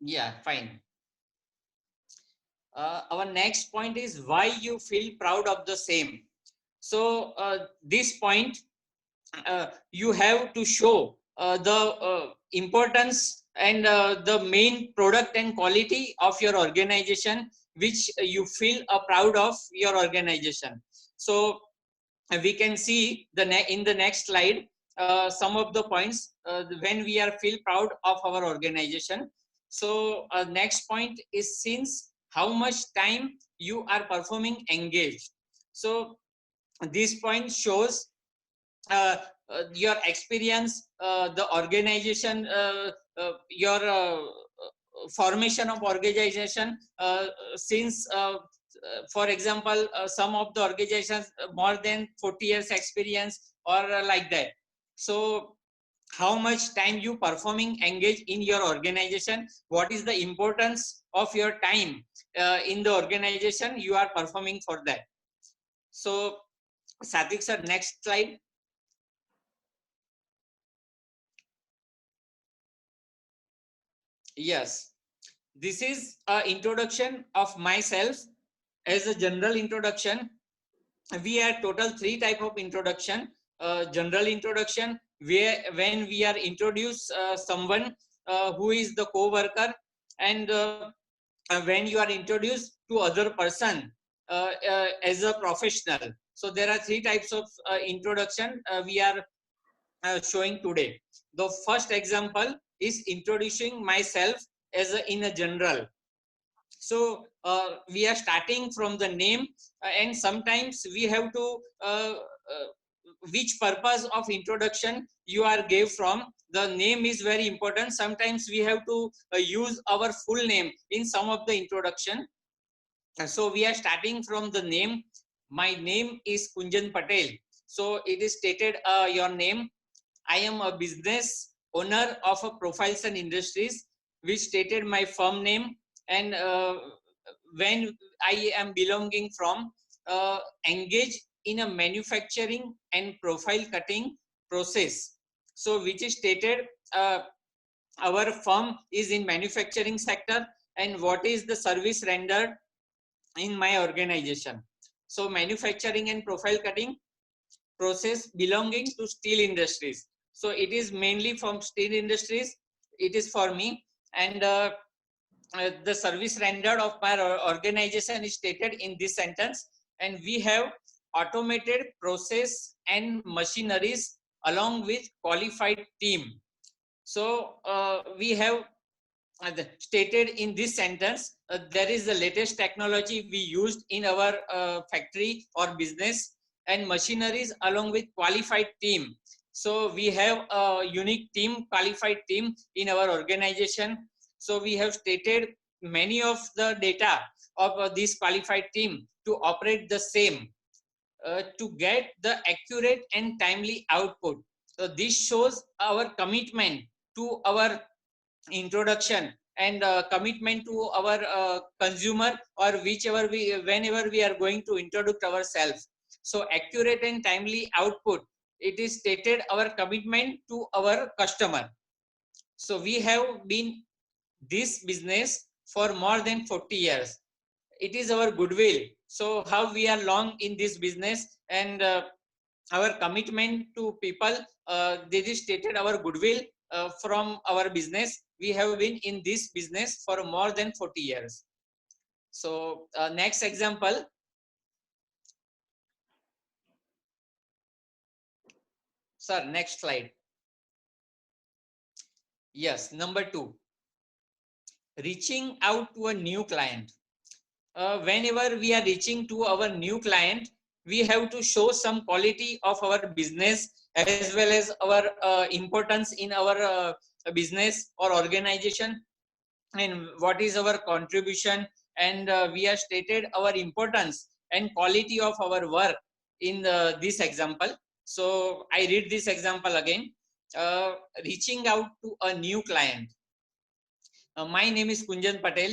Yeah, fine. Our next point is why you feel proud of the same. So this point, you have to show the importance and the main product and quality of your organization which you feel proud of your organization. So we can see in the next slide some of the points when we are feel proud of our organization. So next point is since how much time you are performing engaged. So this point shows your experience, the organization, your formation of organization since for example some of the organizations more than 40 years experience or like that. So how much time you performing engage in your organization, what is the importance of your time in the organization you are performing for that. So Satvik sir, next slide. Yes, this is an introduction of myself. As a general introduction, we have total 3 type of introduction. General introduction, where when we are introduce someone who is the co-worker, and when you are introduced to other person as a professional. So there are 3 types of introduction we are showing today. The first example is introducing myself as in a general. So we are starting from the name, and sometimes we have to which purpose of introduction you are gave from. The name is very important. Sometimes we have to use our full name in some of the introduction. So we are starting from the name. My name is Kunjan Patel. So it is stated your name. I am a business owner of a Profiles and Industries, which stated my firm name, and when I am belonging from, engage in a manufacturing and profile cutting process. So which is stated our firm is in manufacturing sector, and what is the service rendered in my organization. So manufacturing and profile cutting process belonging to steel industries. So it is mainly from steel industries. It is for me, and the service rendered of my organization is stated in this sentence. And we have automated process and machineries along with qualified team. So we have stated in this sentence there is the latest technology we used in our factory or business, and machineries along with qualified team. So we have a unique team, qualified team in our organization. So we have stated many of the data of this qualified team to operate the same to get the accurate and timely output. So this shows our commitment to our introduction and commitment to our consumer, or whichever whenever we are going to introduce ourselves. So accurate and timely output, it is stated our commitment to our customer. So we have been this business for more than 40 years. It is our goodwill. So how we are long in this business, and our commitment to people, this is stated our goodwill from our business. We have been in this business for more than 40 years. So next example. Sir, next slide. Yes, number 2. Reaching out to a new client. Whenever we are reaching to our new client, we have to show some quality of our business as well as our importance in our business or organization, and what is our contribution, and we have stated our importance and quality of our work in this example. So I read this example again. Reaching out to a new client. My name is Kunjan Patel.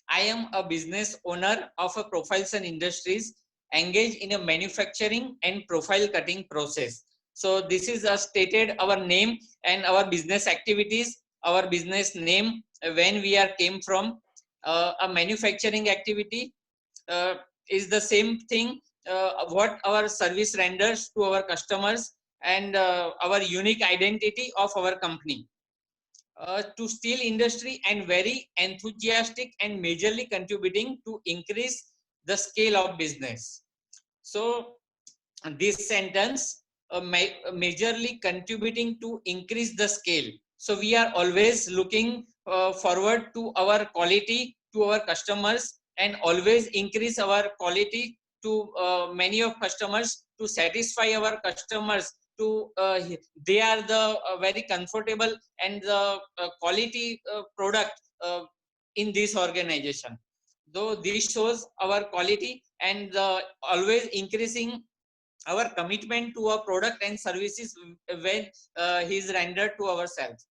I am a business owner of a Profiles and Industries engaged in a manufacturing and profile cutting process. So this is stated our name and our business activities, our business name, when we are came from. A manufacturing activity is the same thing, what our service renders to our customers, and our unique identity of our company. To steel industry and very enthusiastic and majorly contributing to increase the scale of business. So this sentence, majorly contributing to increase the scale. So we are always looking forward to our quality to our customers, and always increase our quality to many of customers, to satisfy our customers, to they are the very comfortable and the quality product in this organization. Though this shows our quality and always increasing our commitment to a product and services when is rendered to ourselves.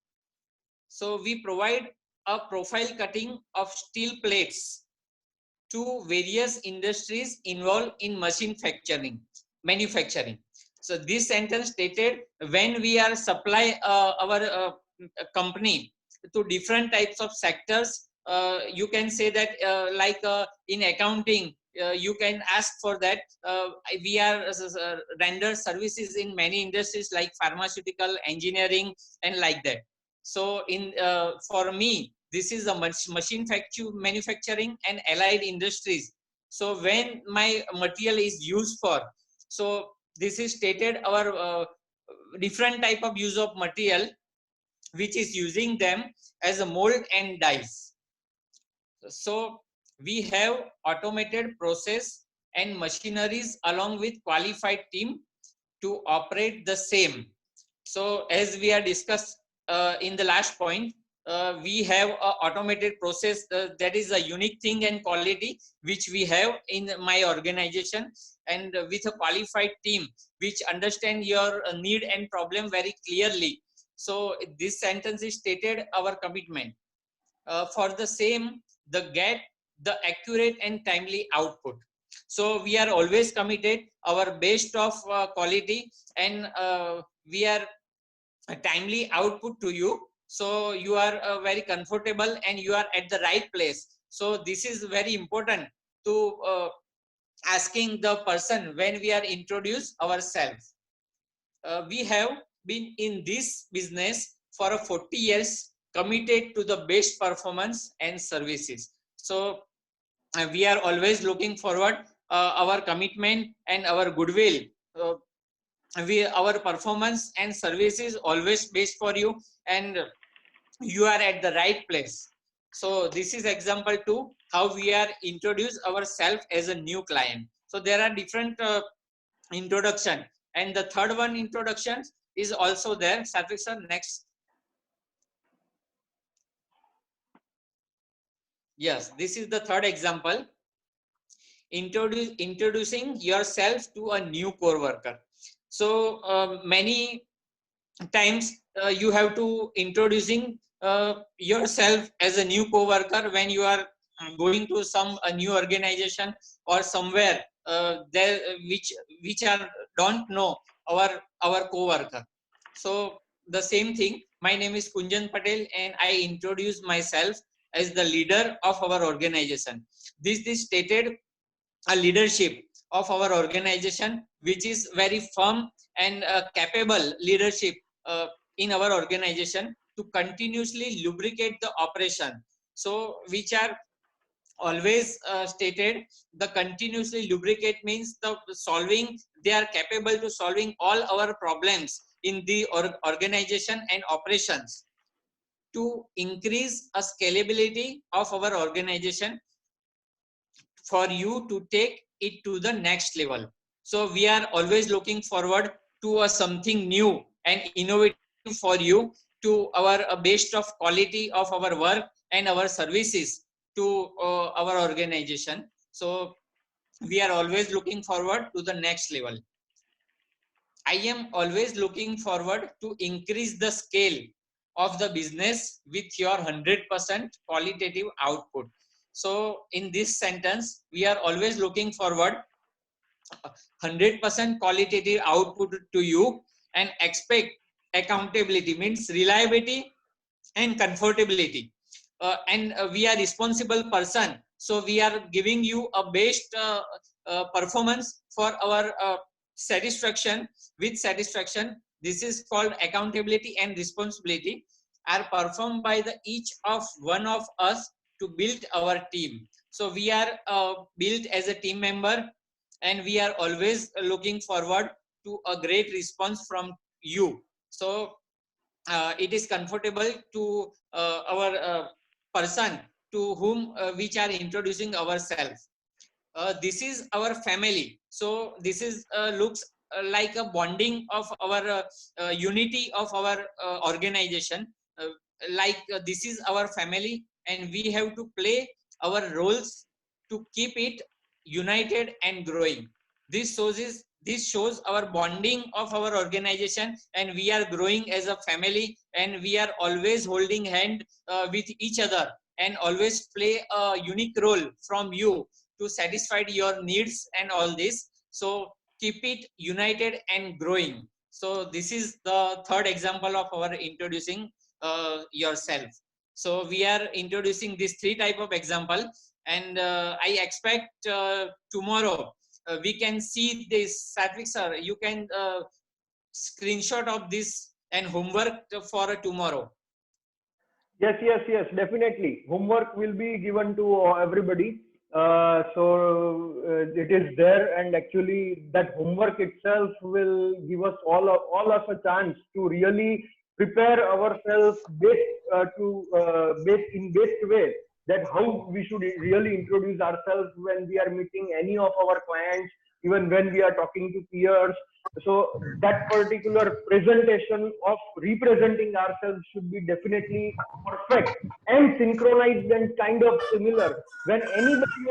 So we provide a profile cutting of steel plates to various industries involved in manufacturing. So this sentence stated when we are supply our company to different types of sectors. You can say that like in accounting, you can ask for that. We are render services in many industries like pharmaceutical, engineering, and like that. So in for me, this is a machine manufacturing and allied industries. So when my material is used for, so this is stated our different type of use of material, which is using them as a mold and dies. So we have automated process and machineries along with qualified team to operate the same. So as we are discussed in the last point, we have a automated process that is a unique thing and quality which we have in my organization, and with a qualified team which understand your need and problem very clearly. So this sentence is stated our commitment for the same, get the accurate and timely output. So we are always committed our best of quality, and we are a timely output to you, so you are very comfortable and you are at the right place. So this is very important to asking the person when we are introduce ourselves. We have been in this business for 40 years, committed to the best performance and services. So we are always looking forward our commitment and our goodwill. Our performance and services always best for you, and you are at the right place. So this is example 2, how we are introduce ourselves as a new client. So there are different introduction, and the third one introduction is also there. Satvik sir, next. Yes, this is the third example. Introducing yourself to a new core worker. So many times you have to introducing yourself as a new co-worker when you are going to some a new organization or somewhere there which are don't know our co-worker. So the same thing, my name is Kunjan Patel, and I introduce myself as the leader of our organization. This is stated a leadership of our organization, which is very firm and capable leadership in our organization to continuously lubricate the operation. So, which are always stated, the continuously lubricate means the solving, they are capable to solving all our problems in the organization and operations to increase a scalability of our organization for you to take it to the next level. So we are always looking forward to a something new and innovative for you, to our best of quality of our work and our services to our organization. So we are always looking forward to the next level. I am always looking forward to increase the scale of the business with your 100% qualitative output. So in this sentence, we are always looking forward 100% qualitative output to you and expect accountability, means reliability and comfortability. We are responsible person. So we are giving you a best performance for our satisfaction. With satisfaction, this is called accountability and responsibility are performed by the each of one of us to build our team. So we are built as a team member, and we are always looking forward to a great response from you. So it is comfortable to our person to whom which are introducing ourselves. This is our family. So this is looks like a bonding of our unity of our organization. This is our family, and we have to play our roles to keep it united and growing. This shows our bonding of our organization, and we are growing as a family, and we are always holding hand with each other and always play a unique role from you to satisfy your needs and all this. So keep it united and growing. So this is the third example of our introducing yourself. So we are introducing these three type of example, and I expect tomorrow we can see this. Satvik sir, you can screenshot of this and homework for tomorrow. Yes, definitely. Homework will be given to everybody. It is there, and actually that homework itself will give us all us a chance to really prepare ourselves in best way, that how we should really introduce ourselves when we are meeting any of our clients, even when we are talking to peers. So that particular presentation of representing ourselves should be definitely perfect and synchronized and kind of similar. When anybody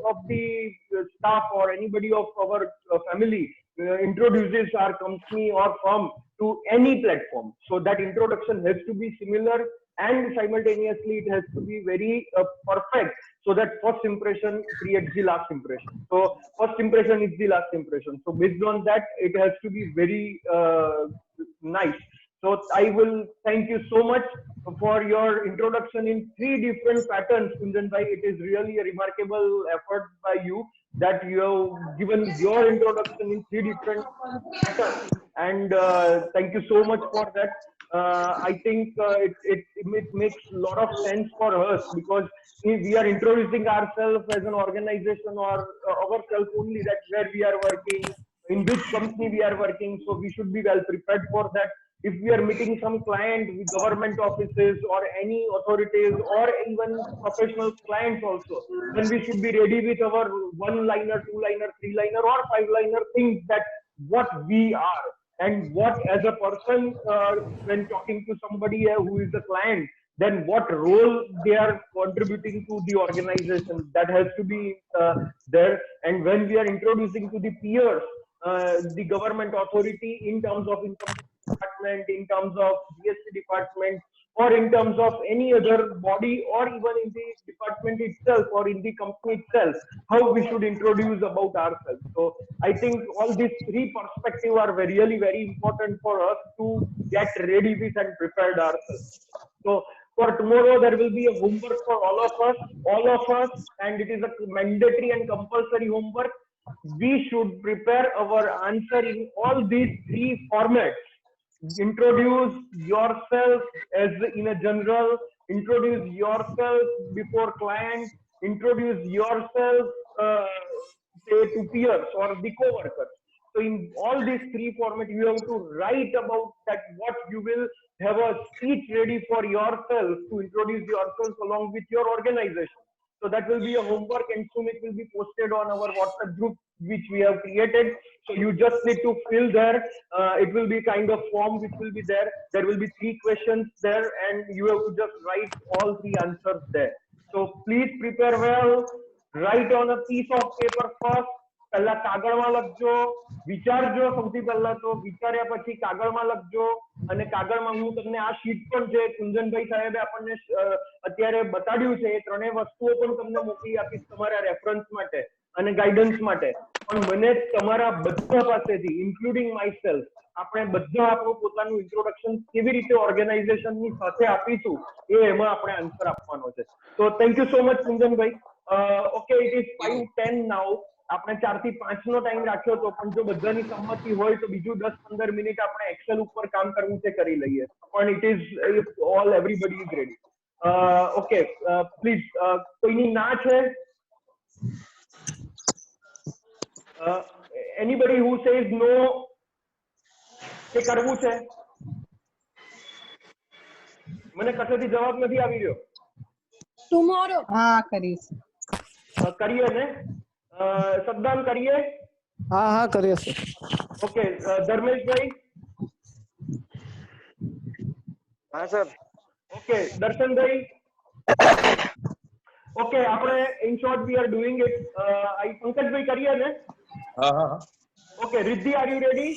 of the staff or anybody of our family introduces our company or firm to any platform, so that introduction has to be similar, and simultaneously it has to be very perfect, so that first impression creates the last impression. So first impression is the last impression. So based on that, it has to be very nice. So I will thank you so much for your introduction in three different patterns, Kunjan bhai. It is really a remarkable effort by you that you have given your introduction in three different patterns, and thank you so much for that. I think it makes a lot of sense for us, because if we are introducing ourselves as an organization or ourselves only, that where we are working, in which company we are working, so we should be well prepared for that. If we are meeting some client with government offices or any authorities or even professional clients also, then we should be ready with our one-liner, two-liner, three-liner or five-liner things, that what we are and what as a person when talking to somebody who is a client, then what role they are contributing to the organization, that has to be there. And when we are introducing to the peers, the government authority in terms of income department, in terms of GST department, or in terms of any other body, or even in the department itself or in the company itself, how we should introduce about ourselves. So I think all these three perspectives are really very important for us to get ready with and prepared ourselves. So for tomorrow there will be a homework for all of us, and it is a mandatory and compulsory homework. We should prepare our answer in all these three formats. Introduce yourself as in a general, introduce yourself before client, introduce yourself say to peers or the co-workers. So in all these three formats you have to write about that, what you will have a speech ready for yourself to introduce yourself along with your organization. So that will be a homework, and soon it will be posted on our WhatsApp group which we have created. So you just need to fill there. It will be kind of form which will be there. There will be 3 questions there, and you have to just write all 3 answers there. So please prepare well. Write on a piece of paper first. પહેલા કાગળમાં લખજો, વિચારજો. સૌથી પહેલા તો વિચાર્યા પછી કાગળમાં લખજો. અને કાગળમાં હું તમને આ શીટ પણ છે કુંજનભાઈ સાહેબે આપણને અત્યારે બતાડ્યું છે, એ ત્રણેય વસ્તુઓ પણ તમને મોકલી આપીશ તમારા રેફરન્સ માટે અને ગાઈડન્સ માટે. પણ મને તમારા બધા પાસેથી ઇન્ક્લુડિંગ માયસેલ્ફ આપણે બધા આપણું પોતાનું ઇન્ટ્રોડક્શન કેવી રીતે ઓર્ગેનાઇઝેશનની સાથે આપીશું એ એમાં આપણે આન્સર આપવાનો છે. તો thank you so much Kunjanbhai. Okay, it is 5:10 now. આપણે 4 થી 5 નો ટાઈમ રાખ્યો હતો, પણ જો બધાની સંમતિ હોય તો બીજું 10-15 મિનિટ આપણે એક્સેલ ઉપર કામ કરવું છે કરી લઈએ. પણ it is all everybody is ready. Okay, please કોઈની ના છે? એનીબડી હુ સેઝ નો કે કરવું છે? મને કશેથી જવાબ નથી આવી રહ્યો. ટુમોરો. હા, કરીશ. કરીએ ને? સદ્દામ કરીએ? हाँ हाँ करिए सर. ओके, धर्मेश भाई. हाँ सर. ओके, दर्शन भाई. ओके, આપણે in short we are doing it. Pankaj भाई કરીએ ને? हाँ हाँ. Okay, Riddhi, are you ready?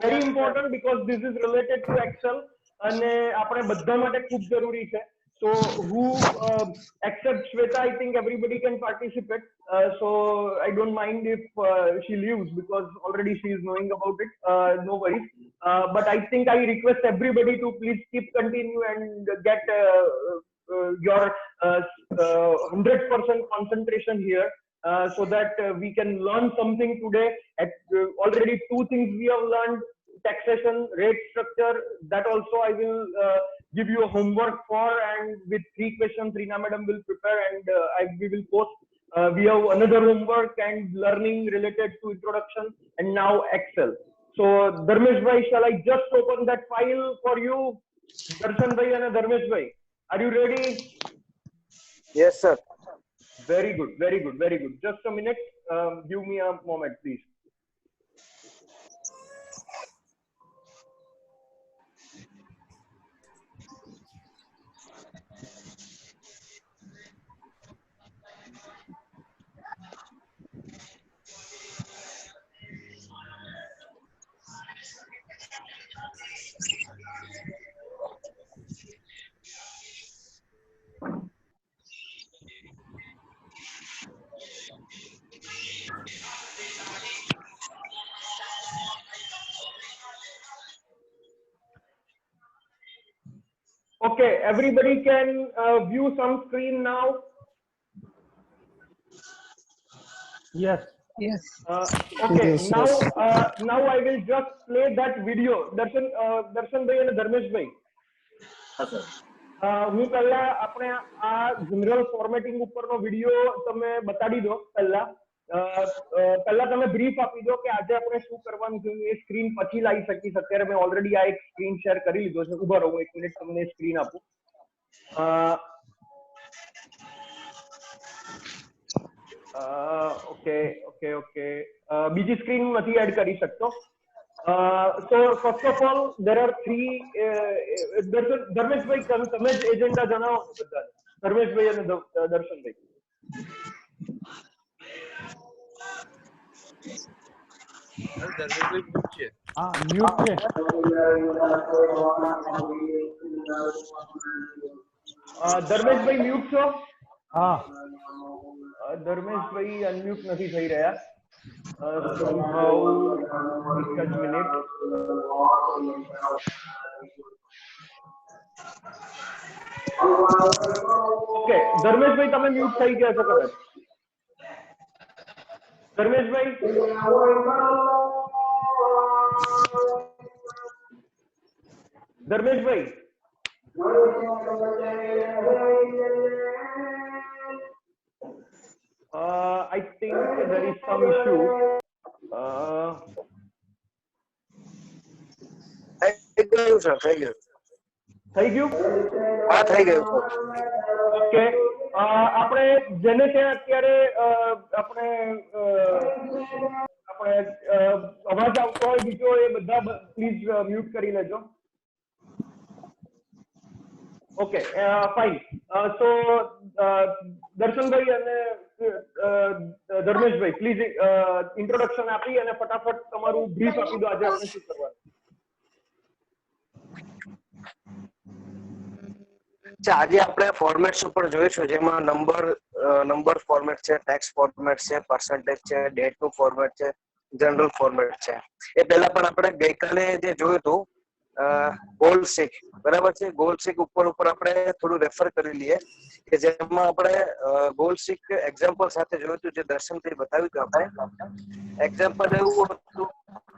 Very important because this is related to Excel અને આપણે બધા માટે ખૂબ જરૂરી છે. So who except Shweta, I think everybody can participate. So I don't mind if she leaves because already she is knowing about it. No worries. But I think I request everybody to please keep continue and get your 100% concentration here. So that we can learn something today. Already 2 things we have learned: taxation, rate structure. That also I will give you a homework for, and with 3 questions Reena madam will prepare, and we will post. We have another homework and learning related to introduction, and now Excel. So Dharmesh bhai, shall I just open that file for you? Darshan bhai and Dharmesh bhai, are you ready? Yes sir. Very good, very good, very good. Just a minute. Give me a moment, please. Okay, everybody can view some screen now. Yes. Yes. Okay, Yes, now yes. now I will just play that video. Darshan bhai and Dharmesh bhai. હા sir. હું પહેલા આપણે આ general formatting ઉપરનો video તમે બતાડી દો. પહેલા તમે બ્રીફ આપી દો કે આજે આપણે શું કરવાનું છે. એ સ્ક્રીન પછી લાવી શકીશ. અત્યારે મેં ઓલરેડી આ એક સ્ક્રીન શેર કરી લીધો છે. ઉભા રહો, 1 મિનિટ તમને સ્ક્રીન આપું. ઓકે ઓકે ઓકે, બીજી સ્ક્રીન નથી એડ કરી શકતો. So first of all, there are 3. Dharmesh ભાઈ તમે જ એજન્ડા જણાવો બધાને. ધર્મેશ ભાઈ અને દર્શન ભાઈ. ધર્મેશભાઈ મ્યુટ છે. હા મ્યુટ છે. ધર્મેશભાઈ મ્યુટ છો? હા, ધર્મેશભાઈ અનમ્યુટ નથી થઈ રહ્યા. સંભવ એક જ મિનિટ. ઓકે, ધર્મેશભાઈ તમે મ્યુટ થઈ ગયા છો કદાચ. Dharmeshbhai Dharmeshbhai I think there is some issue. થઈ ગયું? હા, થઈ ગયું. ઓકે, આપણે જેને ત્યાં અત્યારે આપણે અવાજ આવતો હોય બીજો એ બધા પ્લીઝ મ્યુટ કરી લેજો. Okay, fine. સો દર્શનભાઈ અને ધર્મેશભાઈ પ્લીઝ ઇન્ટ્રોડક્શન આપી અને ફટાફટ તમારું બ્રીફ આપી દો આજે આપણે શું કરવાનું. આજે આપણે ફોર્મેટ્સ ઉપર જોઈશું, જેમાં નંબર ફોર્મેટ છે, ટેક્સ્ટ ફોર્મેટ છે, પર્સન્ટેજ છે, ડેટ નું ફોર્મેટ છે, જનરલ ફોર્મેટ છે. એ પહેલા પણ આપણે ગઈકાલે જે જોયું હતું ગોલ સીક, બરાબર છે, ગોલ સીક ઉપર આપણે થોડું રેફર કરી લઈએ કે જેમાં આપણે ગોલ સીક એક્ઝામ્પલ સાથે જોયું હતું, જે દર્શનભાઈ બતાવ્યું હતું. આપણે એક્ઝામ્પલ એવું હતું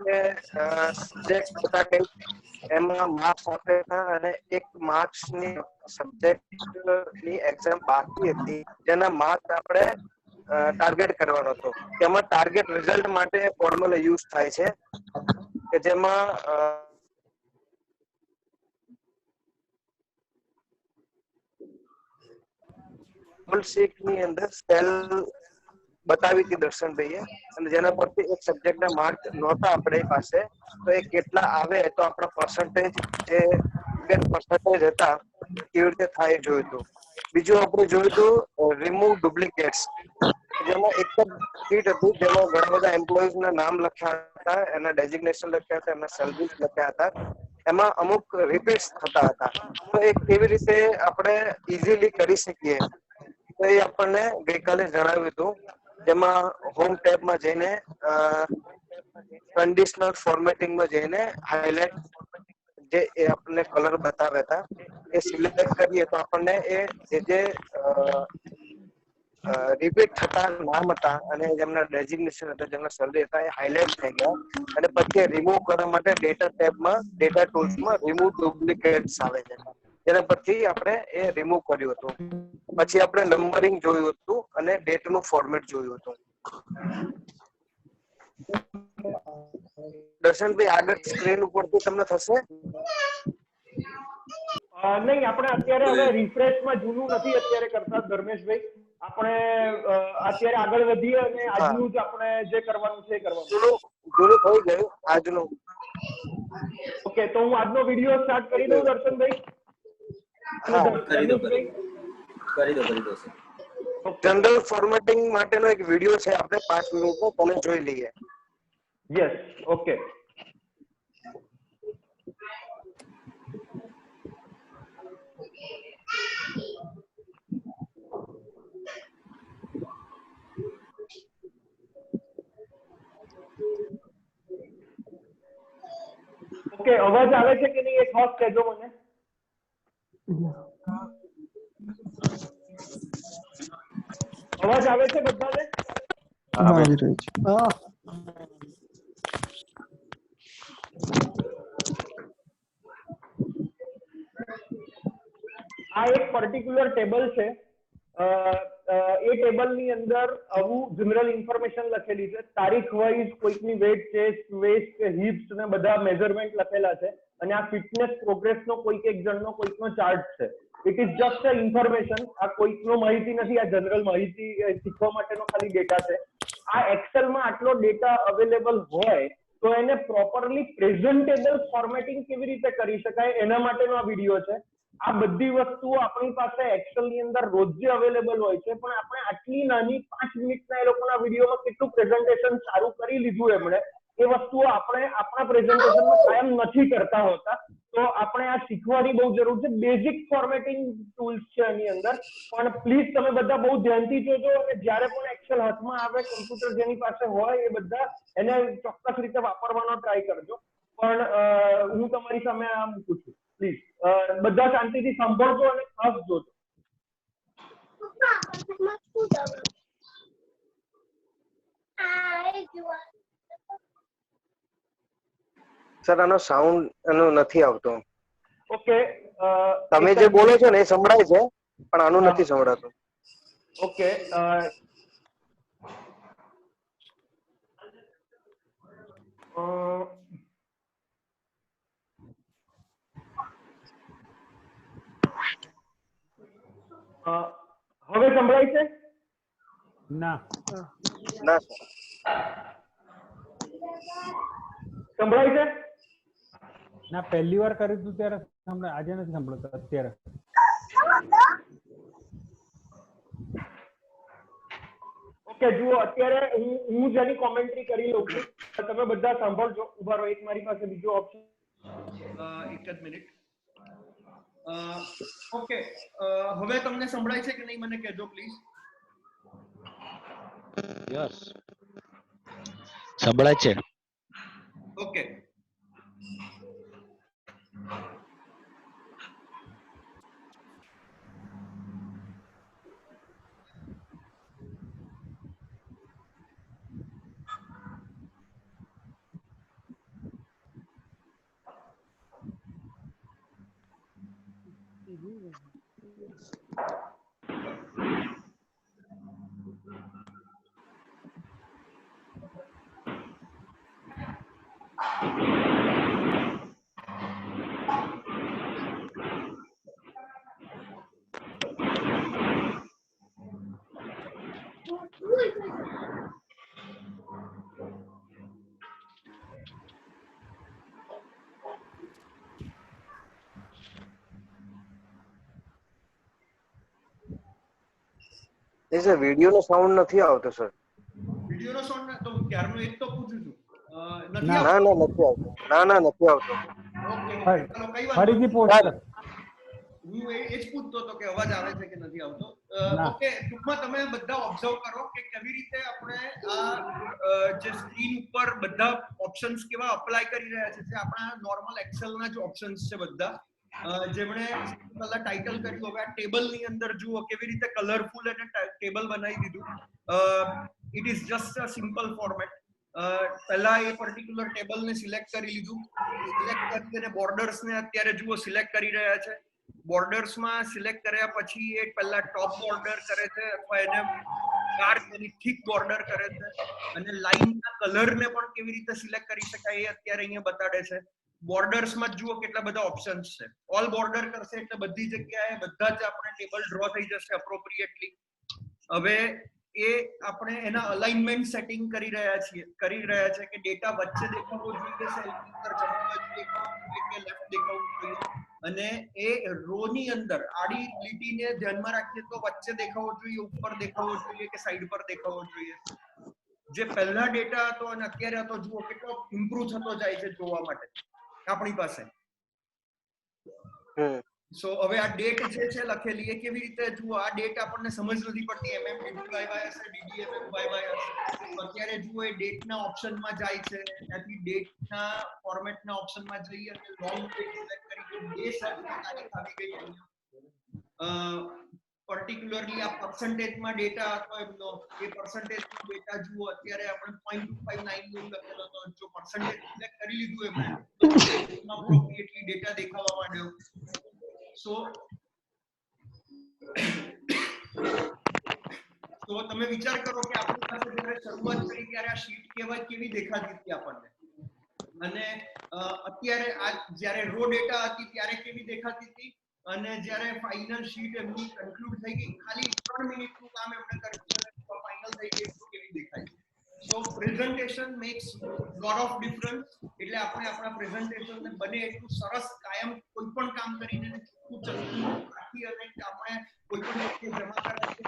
કે સબ્જેક્ટ હતા કંઈક, એમાં માર્ક્સ આપેલા હતા અને એક માર્ક્સ ની સબ્જેક્ટ ની એક્ઝામ બાકી હતી જેના માર્ક્સ આપણે ટાર્ગેટ કરવાનો હતો. તેમાં ટાર્ગેટ રિઝલ્ટ માટે ફોર્મ્યુલા યુઝ થાય છે કે જેમાં ની અંદર સેલ બતાવી હતી દર્શનભાઈએ, અને જેના પરથી એક સબ્જેક્ટ ના માર્ક નહોતા આપણી પાસે, તો એ કેટલા આવે તો આપણા પર્સન્ટેજ જે પર્સન્ટેજ હતા કેવી રીતે થાય જોયું હતું. બીજું આપણે જોયું હતું રિમૂવ ડુપ્લિકેટ્સ, જેમાં એક જ શીટ હતું જેમાં ઘણા બધા એમ્પ્લોઈઝ ના નામ લખ્યા હતા, એના ડેઝિગ્નેશન લખ્યા હતા, એના સેલરીઝ લખ્યા હતા, એમાં અમુક રિપીટ્સ થતા હતા. તો એ કેવી રીતે આપણે ઇઝીલી કરી શકીએ તો એ આપણને ગઈકાલે જણાવ્યું હતું. જેમાં હોમ ટેબમાં જઈને કન્ડિશનલ ફોર્મેટિંગમાં જઈને હાઇલાઇટ જે એ આપણને કલર બતાવ્યા હતા એ સિલેક્ટ કરીએ તો આપણને એ જે રિપીટ થતા નામ હતા અને જેમના ડેઝિગ્નેશન હતા, જેમના સેલરી હતા, એ હાઇલાઇટ થઈ ગયા. અને પછી રિમૂવ કરવા માટે ડેટા ટેબમાં, ડેટા ટૂલ્સમાં રિમૂવ ડુપ્લિકેટ્સ આવે છે, જેના પરથી આપણે એ રિમૂવ કર્યું હતું. પછી આપણે નંબરિંગ જોયું હતું અને ડેટ નું ફોર્મેટ જોયું હતું. દર્શનભાઈ આગળ સ્ક્રીન ઉપરથી તમને થશે? નહીં, આપણે અત્યારે હવે રિફ્રેશમાં જૂનું નથી અત્યારે કરતા ધર્મેશભાઈ. આપણે અત્યારે આગળ વધીએ અને આજનું જ આપણે જે કરવાનું છે એ કરવાનું. જૂનું થઈ ગયું આજનું. ઓકે, તો હું આજનો વિડીયો સ્ટાર્ટ કરી દઉં દર્શનભાઈ? કરી દો સર. જનરલ ફોર્મેટિંગ માટેનો એક વિડીયો છે, આપણે 5 મિનિટનો, તમે જોઈ લઈએ. Yes, okay. ઓકે, અવાજ આવે છે કે નહીં એ ખાસ કહેજો મને. અવાજ આવે છે બધાને? આવી રહ્યું છે. આ એક પર્ટિક્યુલર ટેબલ છે. એ ટેબલ ની અંદર આવું જનરલ ઇન્ફોર્મેશન લખેલી છે, તારીખ વાઇઝ કોઈકની વેટ, ચેસ્ટ, વેસ્ટ, હિપ્સ ને બધા મેઝરમેન્ટ લખેલા છે. અને આ ફિટનેસ પ્રોગ્રેસ નો કોઈક એક જણનો કોઈકનો ચાર્ટ છે. It is just a information. આ કોઈકનો માહિતી નથી, આ જનરલ માહિતી શીખવા માટેનો ખાલી ડેટા છે. આ એક્સેલ માં આટલો ડેટા અવેલેબલ હોય તો એને પ્રોપરલી પ્રેઝન્ટેબલ ફોર્મેટિંગ કેવી રીતે કરી શકાય એના માટેનો આ વિડીયો છે. આ બધી વસ્તુઓ આપણી પાસે એક્સેલ ની અંદર રોજ અવેલેબલ હોય છે, પણ આપણે આટલી નાની 5 મિનિટના એ લોકોના વિડીયોમાં કેટલું પ્રેઝન્ટેશન સારું કરી લીધું એમણે, એ વસ્તુઓ આપણે આપણા પ્રેઝન્ટેશનમાં કાયમ નથી કરતા હોતા. તો તો આપણે આ શીખવાની બહુ જરૂર છે. બેઝિક ફોર્મેટિંગ ટૂલ્સ છે એની અંદર, પણ પ્લીઝ તમે બધા બહુ ધ્યાનથી જોજો અને જ્યારે પણ એક્સેલ હાથમાં આવે, કમ્પ્યુટર જેની પાસે હોય એ બધા એને ચોક્કસ રીતે વાપરવાનો ટ્રાય કરજો. પણ હું તમારી સામે આ મૂકું છું. પ્લીઝ બધા શાંતિથી સાંભળજો અને ખાસ જોજો. સર આનો સાઉન્ડ એનો નથી આવતો. ઓકે, તમે જે બોલો છો ને એ સંભળાય છે, પણ આનું નથી સંભળાતું. ઓકે, હવે સંભળાય છે? ના ના સંભળાય છે? ના, પહેલી વાર કર્યું હતું ત્યારે સંભળાય, આજે નથી સંભળાતું અત્યારે. ઓકે, જુઓ અત્યારે હું જેની કોમેન્ટ્રી કરી લઉં છું, તમે બધા સાંભળજો. ઉભા રહો, એક મારી પાસે બીજો ઓપ્શન. એક જ મિનિટ. ઓકે, હવે તમને સંભળાય છે કે નહીં મને કહેજો પ્લીઝ. યસ, સંભળાય છે. ઓકે, વિડીયોનો સાઉન્ડ નથી આવતો સર. વિડીયોનો સાઉન્ડ તો ક્યારનો એક તો પૂછું છું. ના ના નથી આવતો. ના ના નથી આવતો. ઓકે, ચાલો કઈ વાત ફરીથી પોસ્ટ. હું એ જ પૂછતો હતો કે અવાજ આવે છે કે નથી આવતો. ઓકે, ટૂંકમાં તમે બધા ઓબ્ઝર્વ કરો કે કેવી રીતે આપણે આ જે સ્ક્રીન ઉપર બધા ઓપ્શન્સ કેવા અપ્લાય કરી રહ્યા છે. જે આપણા નોર્મલ એક્સેલના જ ઓપ્શન્સ છે બધા, જેમણે પહેલા ટાઇટલ કર્યું. હવે આ ટેબલની અંદર જુઓ કેવી રીતે કલરફુલ અને ટેબલ બનાવી દીધું. It is just a simple format. પહેલા એ પર્ટિક્યુલર ટેબલને સિલેક્ટ કરી લીધું. સિલેક્ટ કરીને બોર્ડર્સને અત્યારે જુઓ સિલેક્ટ કરી રહ્યા છે. બોર્ડર્સમાં સિલેક્ટ કર્યા પછી એ પહેલા ટોપ બોર્ડર કરે છે અથવા એને ડાર્ક અને થીક બોર્ડર કરે છે, અને લાઇનના કલરને પણ કેવી રીતે સિલેક્ટ કરી શકાય એ અત્યારે અહીંયા બતાડે છે. બોર્ડર્સમાં જુઓ કેટલા બધા ઓપ્શન્સ છે. ઓલ બોર્ડર કરશે એટલે બધી જગ્યાએ બધા જ આપણે ટેબલ ડ્રો થઈ જશે એપ્રોપ્રિએટલી. હવે એ આપણે એના અલાઇનમેન્ટ સેટિંગ કરી રહ્યા છે કે ડેટા વચ્ચે દેખાવો જોઈએ, સેલની અંદર જમણી બાજુ દેખાવું જોઈએ કે લેફ્ટ દેખાવું જોઈએ, અને એ રો ની અંદર આડી લીટીને ધ્યાનમાં રાખીએ તો વચ્ચે દેખાવો જોઈએ, ઉપર દેખાવો જોઈએ કે સાઈડ પર દેખાવો જોઈએ. જે પહેલા ડેટા હતો અને અત્યારે હતો, જુઓ કેટલો ઇમ્પ્રુવ થતો જાય છે જોવા માટે આપણી પાસે. સો હવે આ ડેટ જે છે લખેલી એ કેવી રીતે જુઓ, આ ડેટ આપણને સમજ નથી પડતી. MMDDYY હશે, DDMMYY હશે. અત્યારે જુઓ એ ડેટના ઓપ્શનમાં જાય છે, ત્યાંથી ડેટના ફોર્મેટના ઓપ્શનમાં જઈએ અને લોંગ ડેટ સિલેક્ટ કરી તો બે સાથે તારીખ આવી ગઈ અહીંયા. પર્ટિક્યુલરલી આ પર્સન્ટેજમાં ડેટા હતો એમનો, એ પર્સન્ટેજનો ડેટા જુઓ અત્યારે આપણે 0.259 લખેલો હતો. જો પર્સન્ટેજ સિલેક્ટ કરી લીધું એમણે તો એપ્રોપ્રિએટલી ડેટા દેખાવા માંડ્યો. સો તમે વિચાર કરો કે આપણી પાસે જ્યારે શરૂઆત કરી ત્યારે આ શીટ કેવી દેખાતી હતી આપણને, અને અત્યારે આ જ્યારે રો ડેટા હતી ત્યારે કેવી દેખાતી હતી, અને જ્યારે ફાઇનલ શીટ એમની કન્ક્લુડ થઈ ગઈ, ખાલી 3 મિનિટનું કામ એમણે કર્યું અને ફાઇનલ થઈ ગઈ તો કેવી દેખાય. So presentation makes lot of difference. એટલે આપણે આપણા પ્રેઝન્ટેશનને બને એટલું સરસ કાયમ કોઈ પણ કામ કરીને રાખી અને આપણે કોઈ પણ જગ્યાએ જમા કરાવીએ,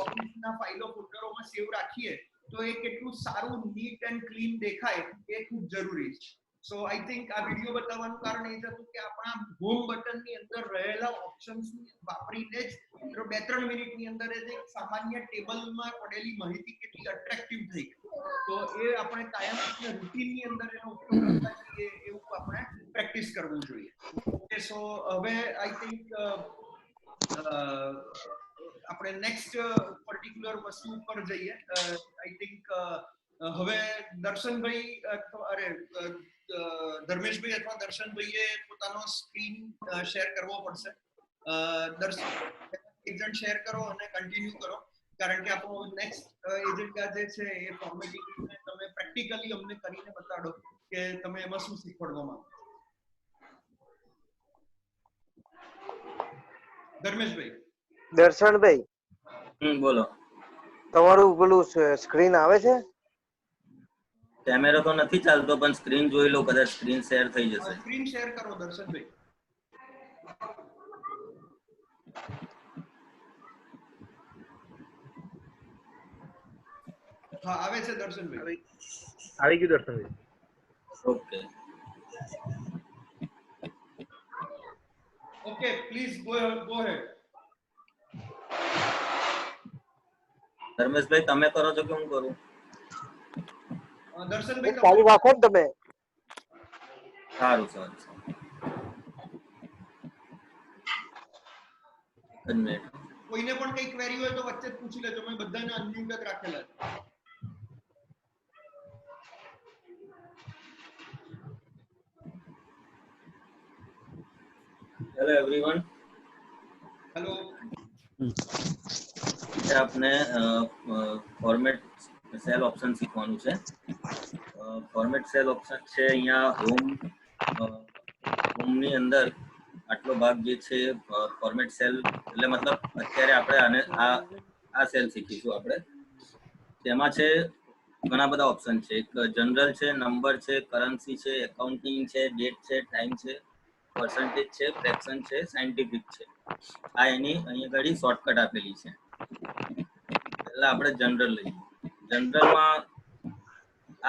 ઓફિસના ફાઇલો ફોલ્ડરોમાં સેવ રાખીએ તો એ કેટલું સારું નીટ એન્ડ ક્લીન દેખાય એ ખૂબ જરૂરી છે. સો આઈ થિંક આ વિડીયો બતાવવાનું કારણ એ જ હતું કે આપણા હોમ બટન ની અંદર રહેલા ઓપ્શન્સ વાપરીને જ 2-3 મિનિટની અંદર જ એક સામાન્ય ટેબલમાં પડેલી માહિતી કેટલી અટ્રેક્ટિવ થઈ ગઈ. તો એ આપણે કાયમ રૂટીન ની અંદર એનો ઉપયોગ કરતા છીએ એવું આપણે પ્રેક્ટિસ કરવું જોઈએ. ઓકે, સો હવે આઈ થિંક આપણે નેક્સ્ટ પર્ટિક્યુલર વસ્તુ પર જઈએ. આઈ થિંક હવે દર્શનભાઈ અરે ધર્મેશભાઈ અથવા દર્શનભાઈએ પોતાનો સ્ક્રીન શેર કરવો પડશે. દર્શન એક જણ શેર કરો અને કન્ટિન્યુ કરો, કારણ કે આપણો નેક્સ્ટ એજન્ડા જે છે એ ફોર્મેટિંગ તમે પ્રેક્ટિકલી અમને કરીને બતાડો કે તમે એમાં શું શીખવાડવા માંગો. ધર્મેશભાઈ. દર્શનભાઈ બોલો. તમારું પેલું સ્ક્રીન આવે છે? કેમેરા તો નથી ચાલતો, પણ સ્ક્રીન જોઈ લો, કદાચ સ્ક્રીન શેર થઈ જશે. સ્ક્રીન શેર કરો દર્શનભાઈ. હા, આવે છે દર્શનભાઈ. આવી ગયું Darshanbhai. Okay okay, please go હેડ. ધર્મેશભાઈ તમે કરો છો કે હું કરું? દર્શનભાઈ ચાલુ રાખો ને તમે. સારું. કોઈને પણ કઈ ક્વેરી હોય તો વચ્ચે જ પૂછી લેજો, મેં બધાને અનમ્યુટ જ રાખેલા છે. Hello everyone. હેલો. આપને ફોર્મેટ સેલ ઓપ્શન શીખવાનું છે. ફોર્મેટ સેલ ઓપ્શન છે અહીંયા હોમની અંદર આટલો ભાગ જે છે ફોર્મેટ સેલ, એટલે મતલબ અત્યારે આપણે આ સેલ શીખીશું આપણે. તેમાં છે ઘણા બધા ઓપ્શન છે. એક જનરલ છે, નંબર છે, કરન્સી છે, એકાઉન્ટિંગ છે, ડેટ છે, ટાઈમ છે, પર્સન્ટેજ છે, ફ્રેક્શન છે, સાયન્ટિફિક છે. આ એની અહીંયા ઘડી શોર્ટકટ આપેલી છે. પહેલા આપણે જનરલ લઈએ. જનરલમાં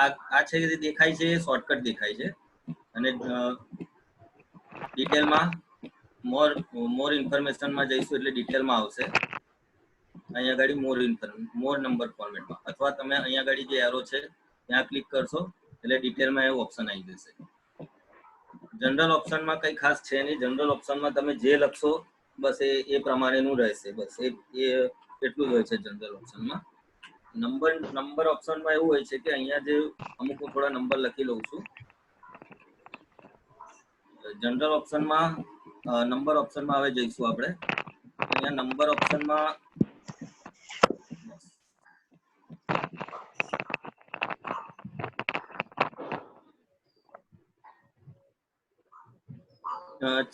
આ છે કે દેખાય છે એ શોર્ટકટ દેખાય છે, અને ડિટેલમાં મોર ઇન્ફોર્મેશનમાં જઈશું એટલે ડિટેલમાં આવશે. અહીંયા આગળ મોર નંબર ફોર્મેટમાં, અથવા તમે અહીંયા આગળ જે એરો છે ત્યાં ક્લિક કરશો એટલે ડિટેલમાં એવું ઓપ્શન આવી જશે. જનરલ ઓપ્શનમાં કંઈ ખાસ છે નહીં. જનરલ ઓપ્શનમાં તમે જે લખશો બસ એ પ્રમાણેનું રહેશે. બસ એ એટલું જ હોય છે જનરલ ઓપ્શનમાં. નંબર ઓપ્શનમાં એવું હોય છે કે અહીંયા જે અમુક થોડા નંબર લખી લઉં છું. જનરલ ઓપ્શનમાં નંબર ઓપ્શનમાં હવે જઈશું આપણે. અહીંયા નંબર ઓપ્શનમાં